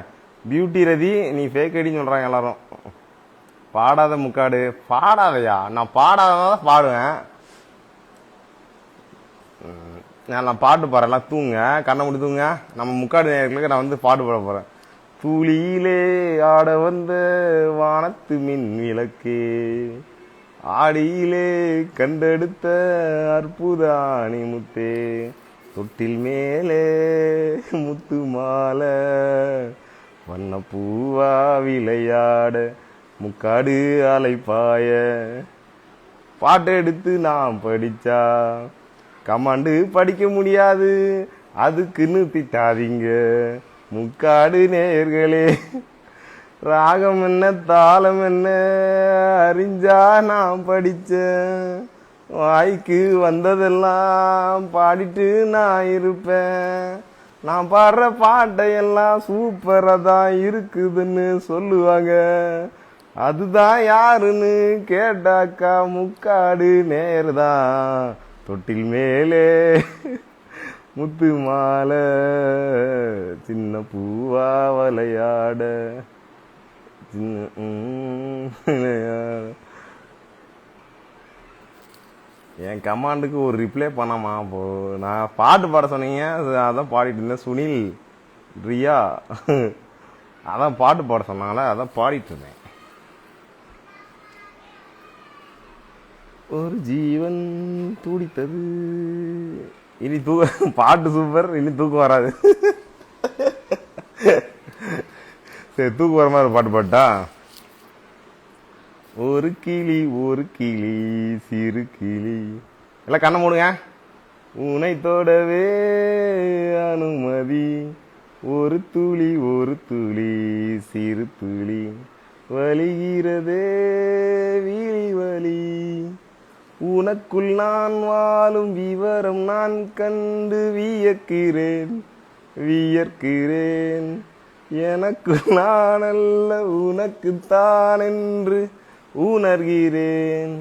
பியூட்டி ரதி நீ ஃபேக் ஐடின்னு சொல்கிறாங்க எல்லாரும். பாடாத முக்காடு பாடாதையா? நான் பாடாதான் பாடுவேன். நான் பாட்டு பாடுறேன், எல்லாம் தூங்க, கண்ணை முடி தூங்க. நம்ம முக்காடு நேரங்களுக்கு நான் வந்து பாட்டு பாட போகிறேன். தூளியிலே ஆட வந்த வானத்து மின் விளக்கே, ஆடியிலே கண்டெடுத்த அற்புதானி முத்தே, தொட்டில் மேலே முத்து மாலை வண்ண பூவா விளையாட முக்காடு அலைப்பாய. பாட்டு எடுத்து நான் படிச்சா கமாண்டு படிக்க முடியாது, அதுக்குன்னு திட்டாதீங்க முக்காடு நேயர்களே. ராகம் என்ன தாளம் என்ன அறிஞ்சா நான் படிச்சேன், வாய்க்கு வந்ததெல்லாம் பாடிட்டு நான் இருப்பேன். நான் பாடுற பாட்டையெல்லாம் சூப்பராக தான் இருக்குதுன்னு சொல்லுவாங்க. அதுதான் யாருன்னு கேட்டாக்கா முக்காடு நேர்தான். தொட்டில் மேலே முத்து மாலை சின்ன பூவா விளையாட என் கமாண்டுக்கு ஒரு ரிப்ளை பண்ணாமா? அப்போ நான் பாட்டு பாட சொன்னீங்க, அதான் பாடிட்டு இருந்தேன். சுனில் ரியா அதான் பாட்டு பாட சொன்னாங்களே, அதான் பாடிட்டு இருந்தேன். ஒரு ஜீவன் துடித்தது. இனி பாட்டு சூப்பர், இனி தூக்கம் வராது. சரி, தூக்கம் வர மாதிரி பாட்டு பாட்டா. ஒரு கிளி சிறு கிளி, எல்லாம் கண்ணை மூடுங்க. உனை தொடவே அனுமதி, ஒரு துளி சிறு துளி வலிகிறதே விழி வலி. உனக்குள் நான் வாழும் விவரம் நான் கண்டு வியர்க்கிறேன். எனக்கு நான் அல்ல உனக்குத்தான் என்று உணர்கிறேன்.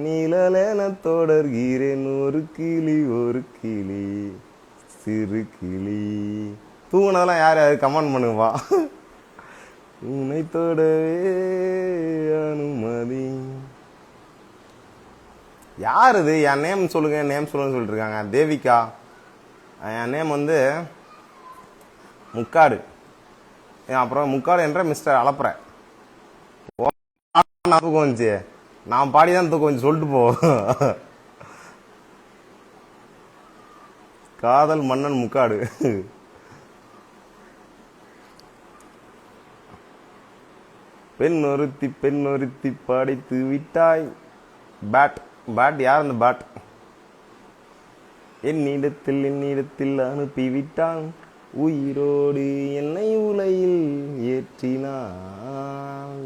நிழலென தொடர்கிறேன். ஒரு கிளி சிறு கிளி. தூங்கினதெல்லாம் யார் கமெண்ட் பண்ணுவா? உன்னை தொடவே அனுமதி. யார் இது? என் நேம் சொல்லுங்க, நேம் சொல்லுங்க சொல்லிட்டு இருக்காங்க. தேவிகா. என் நேம் வந்து முக்காடு. அப்புறம் முக்காடு என்ற மிஸ்டர் அளப்புற. தூக்கம் வந்துச்சு, நான் பாடிதான் தூக்கம் வந்து சொல்லிட்டு போ. காதல் மன்னன் முக்காடு. பெண் ஒருத்தி படைத்து விட்டாய். பேட் யார் அந்த பேட்? என்னிடத்தில் அனுப்பிவிட்டான். உயிரோடு என்னை உலையில் ஏற்றினான்.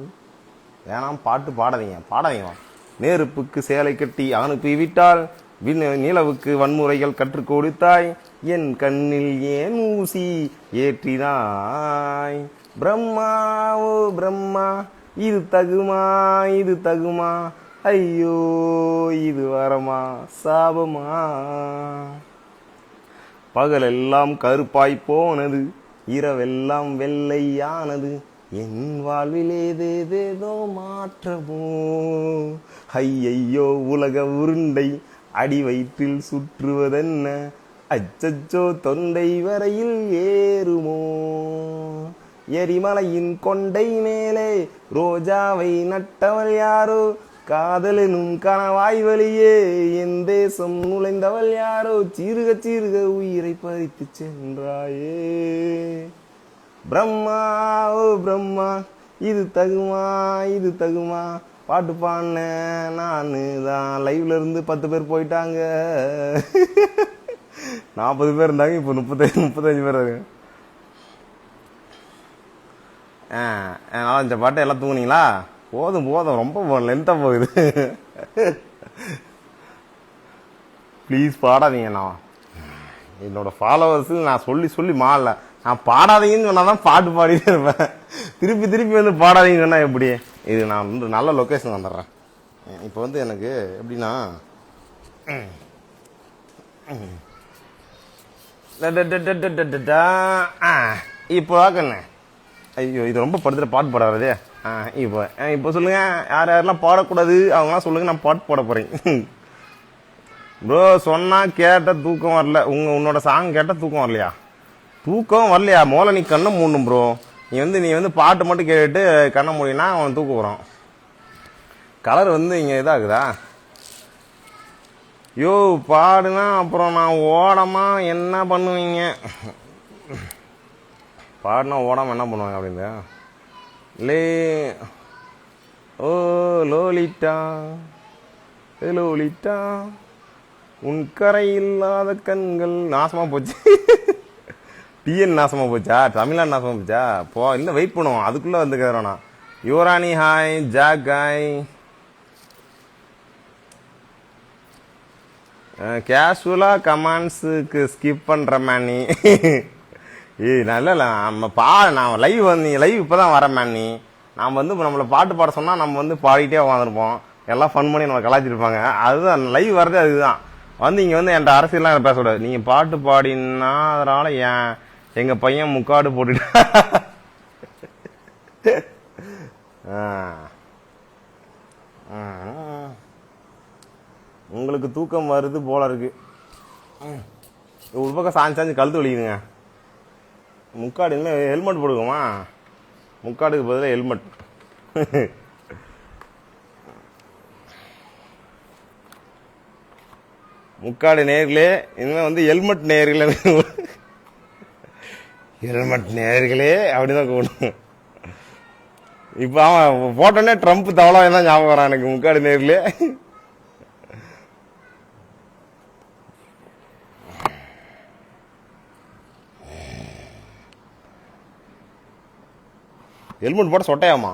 வேணாம், பாட்டு பாடாதீங்க. நெருப்புக்கு சேலை கட்டி அனுப்பிவிட்டால், நிலவுக்கு வன்முறைகள் கற்றுக் கொடுத்தாய். என் கண்ணில் ஏன் ஊசி ஏற்றினாய்? பிரம்மா ஓ பிரம்மா, இது தகுமா? ஐயோ இது வரமா சாபமா? பகலெல்லாம் கருப்பாய் போனது, இரவெல்லாம் வெள்ளையானது. என் வாழ்வில் ஏதேதோ மாற்றமோ. ஐயையோ உலக உருண்டை அடி வயிற்றில் சுற்றுவதென்ன? அச்சச்சோ தொண்டை வரையில் ஏறுமோ? எரிமலையின் கொண்டை மேலே ரோஜாவை நட்டவர் யாரோ? காதலெனும் கனவாய் வழியே என் தேசம் நுழைந்தவள் யாரோ சீருக சீருக உயிரை பறித்து சென்றாயே. பிரம்மா ஓ பிரம்மா இது தகுமா இது தகுமா பாட்டு பாடின நானு தான். லைவ்ல இருந்து 10 பேர் போயிட்டாங்க. 40 பேர் இருந்தாங்க, இப்போ 35 பேர் இருக்கு. இந்த பாட்டை எல்லாம் தூங்குனீங்களா? போதும் போதும், ரொம்ப லென்த்தா போகுது. ப்ளீஸ் பாடாதீங்க. நான் என்னோட ஃபாலோவர்ஸு நான் சொல்லி சொல்லி மாறல. நான் பாடாதீங்கன்னு சொன்னா தான் பாட்டு பாடிட்டே இருப்பேன். திருப்பி திருப்பி வந்து பாடாதீங்கன்னு சொன்னா எப்படி? இது நான் வந்து நல்ல லொக்கேஷன் வந்துடுறேன். இப்போ வந்து எனக்கு எப்படின்னா, இப்போ கண்ணு, ஐயோ இது ரொம்ப படுத்துற பாட்டு பாடாதே. இப்போ சொல்லுங்க, யார் யாரெல்லாம் பாடக்கூடாது அவங்களாம் சொல்லுங்க, நான் பாட்டு பாட போறேன். ப்ரோ சொன்னா கேட்ட தூக்கம் வரல. உன்னோட சாங் கேட்ட தூக்கம் வரலையா? தூக்கம் வரலையா? மோல நீ கண்ணை மூடணும் ப்ரோ. நீ வந்து பாட்டு மட்டும் கேட்டுட்டு கண்ணை மூடினா அவன் தூக்கம் வரும். கலர் வந்து இங்கே இதாகுதா? யோ பாடுனா அப்புறம் நான் ஓடமா என்ன பண்ணுவீங்க? பாடினா ஓடாமல் என்ன பண்ணுவாங்க அப்படின்னு லே. ஓ லோலிட்டா லோலிட்டா உன் கரை இல்லாத கண்கள் நாசமாக போச்சு. டிஎன் நாசமாக போச்சா? தமிழ்நாடு நாசமாக போச்சா? இன்னும் வெயிட் பண்ணுவோம், அதுக்குள்ளே வந்துக்கிறோண்ணா. யுவராணி ஹாய், ஜாக் ஹாய். கேஷுவலாக கமெண்ட்ஸுக்கு ஸ்கிப் பண்ணுற மேனி. நல்ல நான் லைவ் லைவ் இப்போ தான் வரேன் மேனி. நாம் வந்து இப்போ நம்மளை பாட்டு பாட சொன்னால் நம்ம வந்து பாடிட்டே உட்காந்துருப்போம், எல்லாம் ஃபன் பண்ணி நம்ம கலாச்சிருப்பாங்க. அதுதான் லைவ் வர்றது. அதுதான் வந்து இங்கே வந்து என்கிட்ட அரசியல்லாம் பேசக்கூடாது. நீங்கள் பாட்டு பாடினா அதனால எங்கள் பையன் முக்காடு போட்டுட்டு உங்களுக்கு தூக்கம் வருது போல இருக்கு. ஒரு பக்கம் சாஞ்சு கழுத்து வலிக்குதுங்க. முக்காடு இனிமேல் ஹெல்மெட் போடுவோமா? முக்காடுக்கு பதிலாக ஹெல்மெட். முக்காடு நேர்களே, இனிமேல் வந்து ஹெல்மெட் நேர்களே. ஹெல்மெட் நேர்களே அப்படிதான் கூடணும். இப்போ அவன் போட்டோன்னே ட்ரம்ப் தவளா தான் ஞாபகம் வரான் எனக்கு. முக்காடு நேர்களே ஹெல்மெட் போட்ட சொட்டையாமா?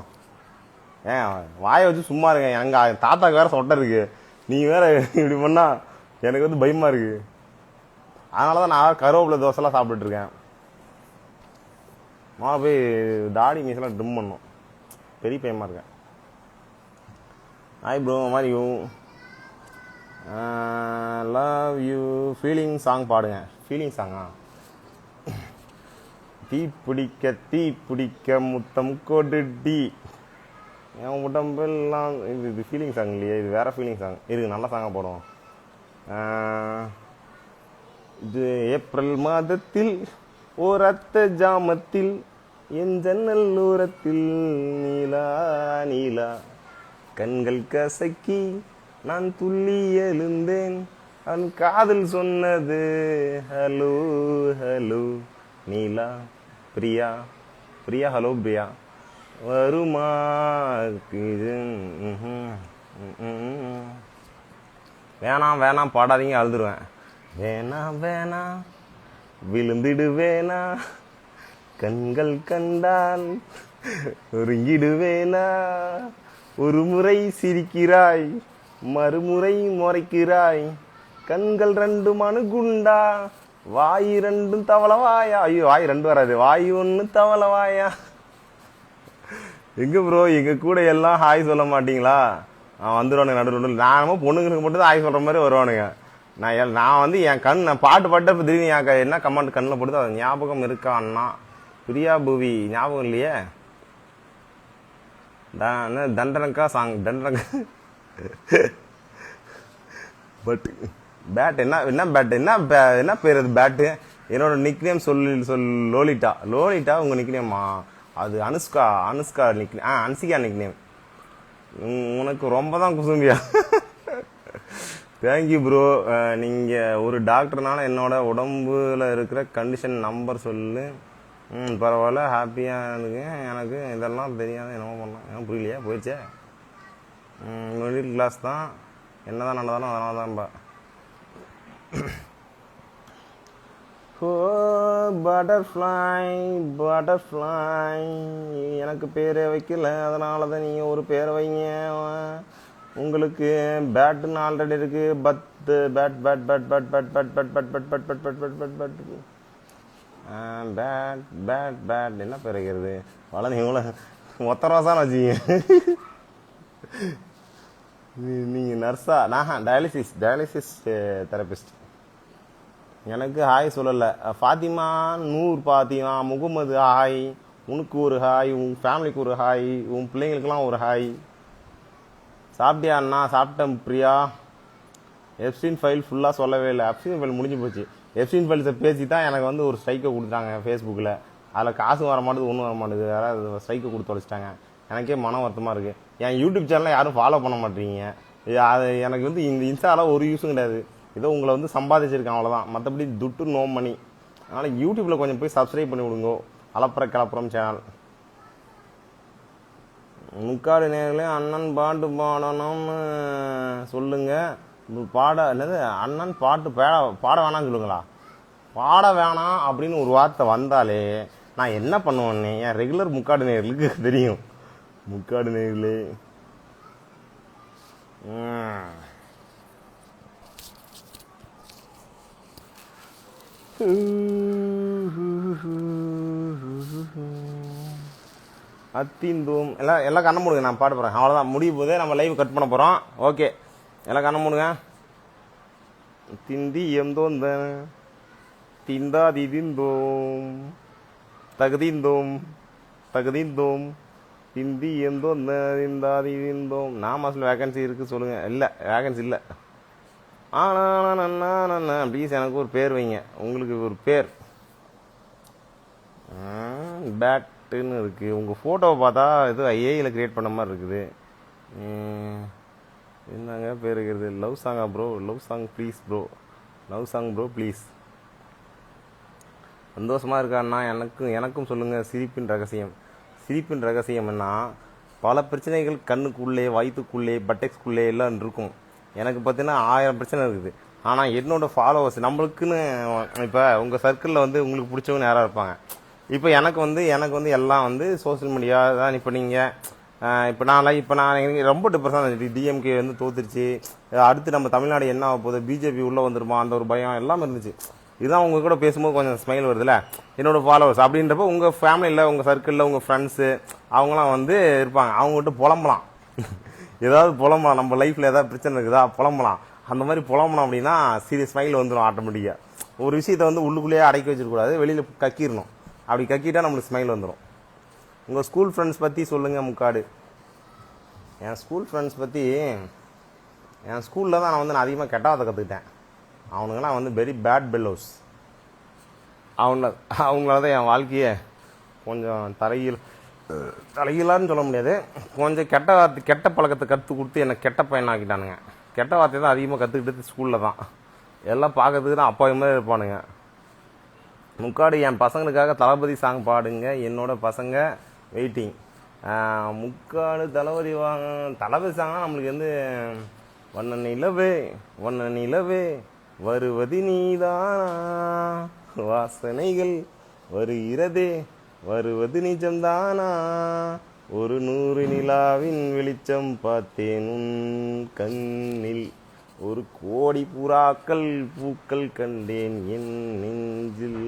வாயை வச்சு சும்மா இருங்க. எங்கள் தாத்தாக்கு வேற சொட்டை இருக்கு, நீங்கள் வேற இப்படி பண்ணா எனக்கு வந்து பயமா இருக்கு. அதனால தான் நான் கருவேப்பிலை தோசைலாம் சாப்பிட்டுருக்கேன். நான் போய் தாடி மீசெல்லாம் ட்ரிம் பண்ணும், பெரிய பயமா இருக்கேன். ஹாய் ப்ரோ, மாதிரி you love you. Feeling song பாடுங்க. ஃபீலிங் சாங்கா? தீ பிடிக்க முத்தம் கொடுடி என் உடம்பெல்லாம். இது ஃபீலிங் சாங் இல்லையே, இது வேற ஃபீலிங் சாங். இருக்கு, நல்ல சாங்காக போடுவோம். இது ஏப்ரல் மாதத்தில் ஓர் அத்த ஜாமத்தில் என் ஜன்னல் ஓரத்தில் நீலா நீலா கண்கள் கசக்கி நான் துள்ளி எழுந்தேன். அவன் காதல் சொன்னது ஹலோ ஹலோ நீலா. பிரியா பிரியா ஹலோ பிரியா வருமா? வேணாம் வேணாம் பாடாதீங்க, அழுதுருவேன். வேணாம் வேணாம் விழுந்துடுவேனா, கண்கள் கண்டால் ஒருங்கிடுவேனா. ஒரு முறை சிரிக்கிறாய், மறுமுறை முறைக்கிறாய். கண்கள் 2 மணுகுண்டா, வாய் 2 தவளவாயா. ஐயோ வாய் 2 வராது, வாய் 1 தவளவாயா. எங்க ப்ரோ எங்க கூட எல்லாம் ஹாய் சொல்ல மாட்டீங்களா? வந்துடுவானுங்க நடுவில். நானும் பொண்ணுங்களுக்கு மட்டும் தான் ஹாய் சொல்ற மாதிரி வருவானுங்க. நான் வந்து என் நான் பாட்டு பாட்டு திடீர்னு என்ன கமெண்ட் கண்ணில் போட்டு அது ஞாபகம் இருக்கா அண்ணா? பிரியா பூவி ஞாபகம் இல்லையே. தண்டனக்கா சாங் தண்டனக்கா. பட் பேட் என்ன பேட் என்ன பேர் அது பேட்டு? என்னோட நிக்நேம் லோலிட்டா. லோலிட்டா உங்க நிக்நேமா? அது அனுஷ்கா நிக்நேம். அன்சிகா நிக்நேம். உனக்கு ரொம்ப தான் குசும்பியா. Thank you bro. நீங்கள் ஒரு டாக்டர்னால என்னோட உடம்புல இருக்கிற கண்டிஷன் நம்பர் சொல்லு. பரவாயில்ல, ஹாப்பியாக இருக்குங்க. எனக்கு இதெல்லாம் தெரியாது, என்னமோ பண்ணலாம், எனக்கு புரியலையா, போயிடுச்சே. மிடில் கிளாஸ் தான், என்ன தான் நடந்தாலும் அதனால தான்ப்பா. ஓ பட்டர்ஃப்ளை பட்டர்ஃப்ளை, எனக்கு பேரை வைக்கல, அதனால தான் நீங்கள் ஒரு பேரை வைங்க. உங்களுக்கு பேட்டுன்னு ஆல்ரெடி இருக்கு. பத்து bad bad bad bad bad bad bad bad bad bad bad bad bad bad bad bad bad bad என்ன பேர் வைக்கிறது? வளர்ந்து இவ்வளோ மொத்த ரோசான்னு வச்சுக்கிங்க. நீங்கள் நர்ஸா? நான் டயாலிசிஸ் தெரபிஸ்ட். எனக்கு ஹாய் சொல்லலை. ஃபாத்திமா, நூர் ஃபாத்திமா, முகமது ஹாய், உனக்கு ஒரு ஹாய், உன் ஃபேமிலிக்கு ஒரு ஹாய், உன் பிள்ளைங்களுக்கெல்லாம் ஒரு ஹாய். சாப்பிட்டியா அண்ணா? சாப்பிட்டேன் பிரியா. எஃப்சின் ஃபைல் ஃபுல்லாக சொல்லவே இல்லை. எஃப்சின் ஃபைல் முடிஞ்சு போச்சு. எஃப்சின் ஃபைல்ஸை பேசி தான் எனக்கு ஒரு ஸ்ட்ரைக்கை கொடுத்தாங்க ஃபேஸ்புக்கில். அதில் காசு வர மாட்டேது, ஒன்றும் வர மாட்டேது, யாராவது ஸ்ட்ரைக்கை கொடுத்து வச்சுட்டாங்க. எனக்கே மன வருத்தமாக இருக்குது. என் யூடியூப் சேனலில் யாரும் ஃபாலோ பண்ண மாட்டேறீங்க. அது எனக்கு இந்த இன்ஸ்டாவில் ஒரு யூஸும் கிடையாது. ஏதோ உங்களை சம்பாதிச்சிருக்கேன், அவ்வளோதான். மற்றபடி துட்டு நோ மணி. அதனால் யூடியூப்பில் கொஞ்சம் போய் சப்ஸ்கிரைப் பண்ணி விடுங்க. கலப்புறம் சேனல். முக்காடு நேர்களே, அண்ணன் பாட்டு பாடணும்னு சொல்லுங்க. என்னது அண்ணன் பாட்டு பாட வேணாம்னு சொல்லுங்களா? பாட வேணாம் அப்படின்னு ஒரு வார்த்தை வந்தாலே நான் என்ன பண்ணுவேன்னு என் ரெகுலர் முக்காடு நேர்களுக்கு தெரியும். முக்காடு நேர்களே, அத்திந்தோம் எல்லாம் கண்ண மூடுங்க. நான் பாட போகிறேன், அவ்வளோதான். முடிய போதே நம்ம லைவ் கட் பண்ண போகிறோம். ஓகே, எல்லாம் கண்ண மூடுங்க. திந்தி எந்தோந்த திந்தாதி திந்தோம் தகுதிந்தோம் தகுதிந்தோம் திந்தி எந்தோந்த திந்தாதி திந்தோம். நாமாசில் வேகன்சி இருக்குது சொல்லுங்கள். இல்லை, வேகன்சி இல்லை. ப்ளீஸ் எனக்கு ஒரு பேர் வைங்க. உங்களுக்கு ஒரு பேர் பேட்டுன்னு இருக்குது. உங்கள் ஃபோட்டோவை பார்த்தா இது ஐஏயில் கிரியேட் பண்ண மாதிரி இருக்குது. என்னங்க பேர் இருக்கிறது? லவ் சாங்கா bro? Love song please bro, love song bro please. சந்தோஷமாக இருக்கான்னா எனக்கும் சொல்லுங்கள். சிரிப்பின் ரகசியம் என்ன? பல பிரச்சனைகள் கண்ணுக்குள்ளே, வயிற்றுக்குள்ளே, பட்டெக்ஸ்குள்ளே எல்லாம் இருக்கும். எனக்கு பார்த்தீங்கன்னா 1000 பிரச்சனை இருக்குது. ஆனால் என்னோடய ஃபாலோவர்ஸ் நம்மளுக்குன்னு இப்போ உங்கள் சர்க்கிளில் உங்களுக்கு பிடிச்சவங்க யாராக இருப்பாங்க. இப்போ எனக்கு எல்லாம் சோசியல் மீடியா தான். இப்போ நான் ரொம்ப டிப்ரெஷன். டிஎம்கே தோத்துருச்சு, அடுத்து நம்ம தமிழ்நாடு என்ன ஆக போகுது, பிஜேபி உள்ளே வந்துருமா, அந்த ஒரு பயம் எல்லாமே இருந்துச்சு. இதுதான் உங்கள் கூட பேசும்போது கொஞ்சம் ஸ்மைல் வருதுல்ல, என்னோடய ஃபாலோவர்ஸ். அப்படின்றப்ப உங்கள் ஃபேமிலியில், உங்கள் சர்க்கிளில், உங்கள் ஃப்ரெண்ட்ஸு அவங்களாம் இருப்பாங்க. அவங்ககிட்ட புலம்பலாம், ஏதாவது புலம்பலாம். நம்ம லைஃப்பில் ஏதாவது பிரச்சனை இருக்குதா, புலம்பலாம். அந்த மாதிரி புலம்பணும் அப்படின்னா சீரியஸ் ஸ்மைல் வந்துடும் ஆட்டோமேட்டிக்காக. ஒரு விஷயத்தை உள்ளுக்குள்ளேயே அடக்கி வச்சிருக்கூடாது, வெளியில் கக்கிடணும். அப்படி கக்கிட்டால் நம்மளுக்கு ஸ்மைல் வந்துடும். உங்கள் ஸ்கூல் ஃப்ரெண்ட்ஸ் பற்றி சொல்லுங்கள் முக்காடு. என் ஸ்கூல் ஃப்ரெண்ட்ஸ் பற்றி, என் ஸ்கூலில் தான் நான் அதிகமாக கெட்ட வார்த்தை கற்றுக்கிட்டேன். அவனுங்களாம் வெரி பேட் பெல்லோஸ். அவங்களால தான் என் வாழ்க்கையை கொஞ்சம் தலையிலான்னு சொல்ல முடியாது, கொஞ்சம் கெட்ட பழக்கத்தை கற்றுக் கொடுத்து என்னை கெட்ட பையன் ஆக்கிட்டானுங்க. கெட்ட வார்த்தையை தான் அதிகமாக கற்றுக்கிட்டது ஸ்கூலில் தான். எல்லாம் பார்க்கறதுக்கு தான் அப்பாவி மாதிரி இருப்பானுங்க. முக்காடு, என் பசங்களுக்காக தளபதி சாங் பாடுங்க, என்னோட பசங்க வெயிட்டிங். முக்காடு தளபதி தளபதி சாங்னா நம்மளுக்கு வண்ண நிலவே வருவது நீதானா, வாசனைகள் வருவது நிஜம்தானா, ஒரு 100 நிலாவின் வெளிச்சம் பார்த்தேன் உன் கண்ணில், ஒரு கோடி புறாக்கள் பூக்கள் கண்டேன் என் நெஞ்சில்.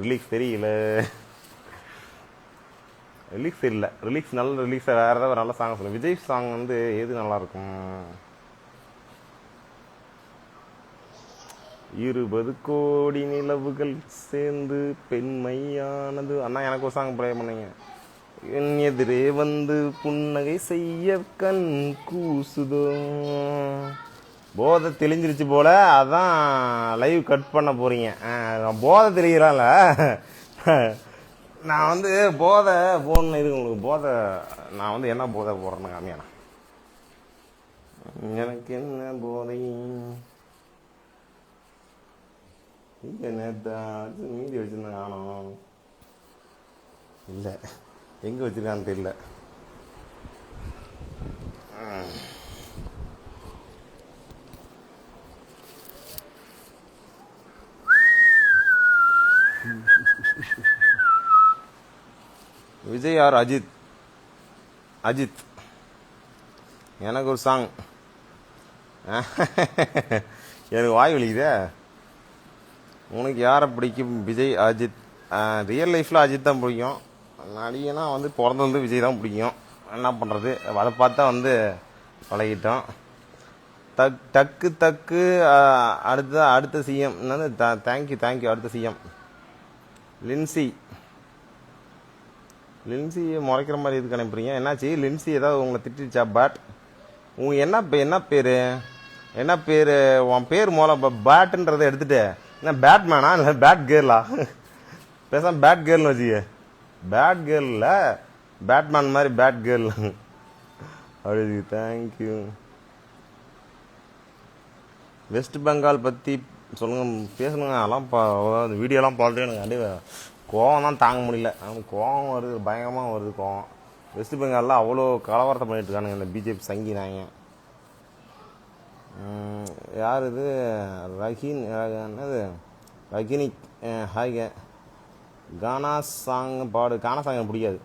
ரிலீக்ஸ் தெரியல, ரிலீக்ஸ் நல்ல ரிலீக்ஸை வேறு ஏதாவது நல்ல சாங் சொல்லுங்கள். விஜய் சாங் எது நல்லாயிருக்கும்? 20 கோடி நிலவுகள் சேர்ந்து பெண்மையானது. அண்ணா எனக்கு ஒரு சாங் ப்ளே பண்ணுங்க. என் எதிரே புன்னகை செய்ய கண் கூசுதோ. போதை தெளிஞ்சிருச்சு போல, அதான் லைவ் கட் பண்ண போறீங்க. போதை தெளிகிறான்ல, நான் வந்து போதை போடணும் இருக்கு உங்களுக்கு போதை. நான் வந்து என்ன போதை போடுறேன்னு காமியாண்ணா. எனக்கு என்ன போதை இங்கே நேற்று மீதி வச்சுருந்தேன் காணோம். இல்லை எங்கே வச்சுருக்கான்னு தெரியல. விஜய் ஆர் அஜித்? அஜித். எனக்கு ஒரு சாங். எனக்கு வாய் வலிக்குதே. உனக்கு யாரை பிடிக்கும்? விஜய் அஜித். ரியல் லைஃப்பில் அஜித் தான் பிடிக்கும். நடிகனா வந்து பிறந்தது விஜய் தான் பிடிக்கும். என்ன பண்ணுறது, அதை பார்த்தா வந்து பழகிட்டோம். டக்கு டக்கு. அடுத்த சிஎம் என்னது? தேங்க்யூ. அடுத்த சிஎம் லின்சி. லின்சி முறைக்கிற மாதிரி எதுக்கு அனுப்புறீங்க? என்னாச்சு லின்சி? ஏதாவது உங்களை திட்டிச்சா? பேட் உங்க என்ன பேர் உன் பேர் மூலம் பேட்டுன்றதை எடுத்துட்டு என்ன பேட்மேனா இல்லை பேட் கேர்லா? பேசாம பேட் கேர்ள்னு வச்சுக்க. பேட் கேர்ள் இல்லை, பேட்மேன் மாதிரி பேட் கேர்ள். அப்படி. தேங்க்யூ. வெஸ்ட் பெங்கால் பற்றி சொல்லுங்க, பேசணுங்க. அதெல்லாம் வீடியோலாம் பார்த்துட்டு எனக்கு அப்படியே கோவம் தான் தாங்க முடியல. அவனுக்கு கோவம் வருது, பயங்கரமாக வருது கோவம். வெஸ்ட் பெங்காலில் அவ்வளோ கலவரத்தை பண்ணிட்டு இருக்கானுங்க இந்த பிஜேபி சங்கினாங்க. யார் இது? என்னது ரகினிக். ஹாய்க. கானா சாங் பாடு. கானா சாங் எனக்கு பிடிக்காது,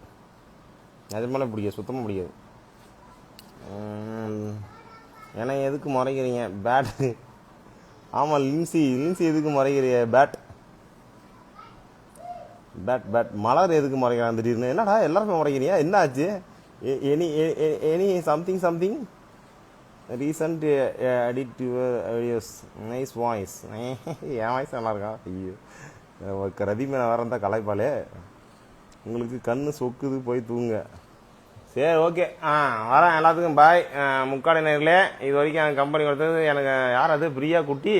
நிஜமாலே பிடிக்காது, சுத்தமாக பிடிக்காது. ஏன்னா எதுக்கு முறைக்கிறீங்க? பேட். ஆமாம் லின்சி எதுக்கு முறைக்கிறீங்க? பேட். மலர் எதுக்கு முறைக்கிறான் திடீர்னு? என்னடா எல்லாருமே முறைக்கிறீங்க, என்ன ஆச்சு? Any something recent edit your videos, nice voice. N voice நல்லா இருக்கா? ஐயோ, ரதிமேன வேற இருந்தால் கலைப்பாலே. உங்களுக்கு கண்ணு சொக்குது, போய் தூங்க. சரி, ஓகே. வரேன். எல்லாத்துக்கும் பாய். முக்காடு நேரில் இது வரைக்கும் எனக்கு கம்பெனி கொடுத்தது எனக்கு யார்? அது பிரியா குட்டி.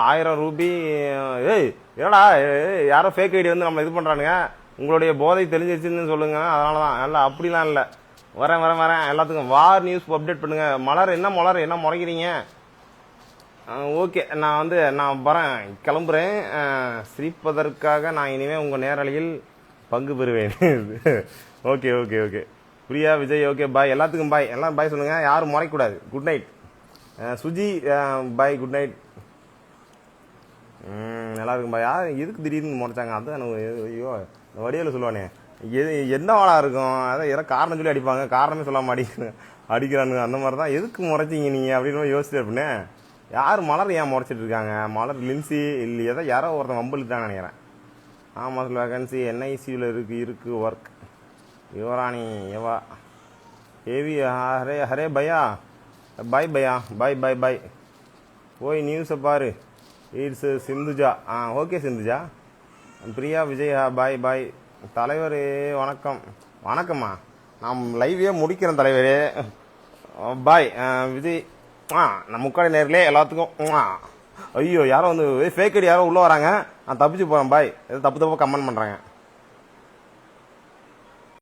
1000 ரூபி. ஏடா யாரோ ஃபேக் ஐடி வந்து நம்ம இது பண்ணுறானுங்க. உங்களுடைய போதை தெரிஞ்சிச்சுன்னு சொல்லுங்க. அதனால தான். இல்லை அப்படிலாம் இல்லை. வரேன். எல்லாத்துக்கும் வார் நியூஸ் அப்டேட் பண்ணுங்க. மலர் என்ன முறைக்கிறீங்க? ஓகே, நான் வரேன், கிளம்புறேன். சிரிப்பதற்காக நான் இனிமேல் உங்கள் நேரலையில் பங்கு பெறுவேன். Okay. Priya, Vijay, okay bye. எல்லாத்துக்கும் பாய். எல்லாம் பாய் சொல்லுங்கள், யாரும் முறைக்கூடாது. Good night. Suji bye, good night. நல்லா இருக்கும் பாய். யார் எதுக்கு திடீர்னு முறைச்சாங்க? அதுதான் ஐயோ, வடிவில் சொல்லுவானே, என்ன வாழா இருக்கும்? அதான் ஏதோ காரணம் சொல்லி அடிப்பாங்க, காரணமே சொல்லாமல் அடிக்கிறானுங்க. அந்த மாதிரி தான். எதுக்கு முறைச்சிங்க நீங்கள் அப்படின்னு யோசிச்சு அப்படின்னே. யார் மலர் ஏன் முறைச்சிட்டு இருக்காங்க? மலர் லின்சி இல்லை, ஏதோ யாரோ ஒருத்தன் வம்பளுத்தான்னு நினைக்கிறேன். ஆமாம், வேகன்சி என்ஐசியில் இருக்கு ஒர்க். யுவராணி எவா ஏவி. ஹரே பையா, பாய் பையா, பாய். போய் நியூஸை பாரு. இட்ஸ் சிந்துஜா. ஓகே சிந்துஜா. பிரியா, விஜய், பாய். தலைவர் வணக்கம்மா. நான் லைவே முடிக்கிறேன் தலைவரே. பாய். விஜய். நான் முக்காடி நேரிலே எல்லாத்துக்கும். ஐயோ, யாரோ வந்து ஃபேக் ஐடி யாரோ உள்ளே வராங்க. நான் தப்பிச்சு போகிறேன் பாய். ஏதோ தப்பு கமெண்ட் பண்ணுறாங்க.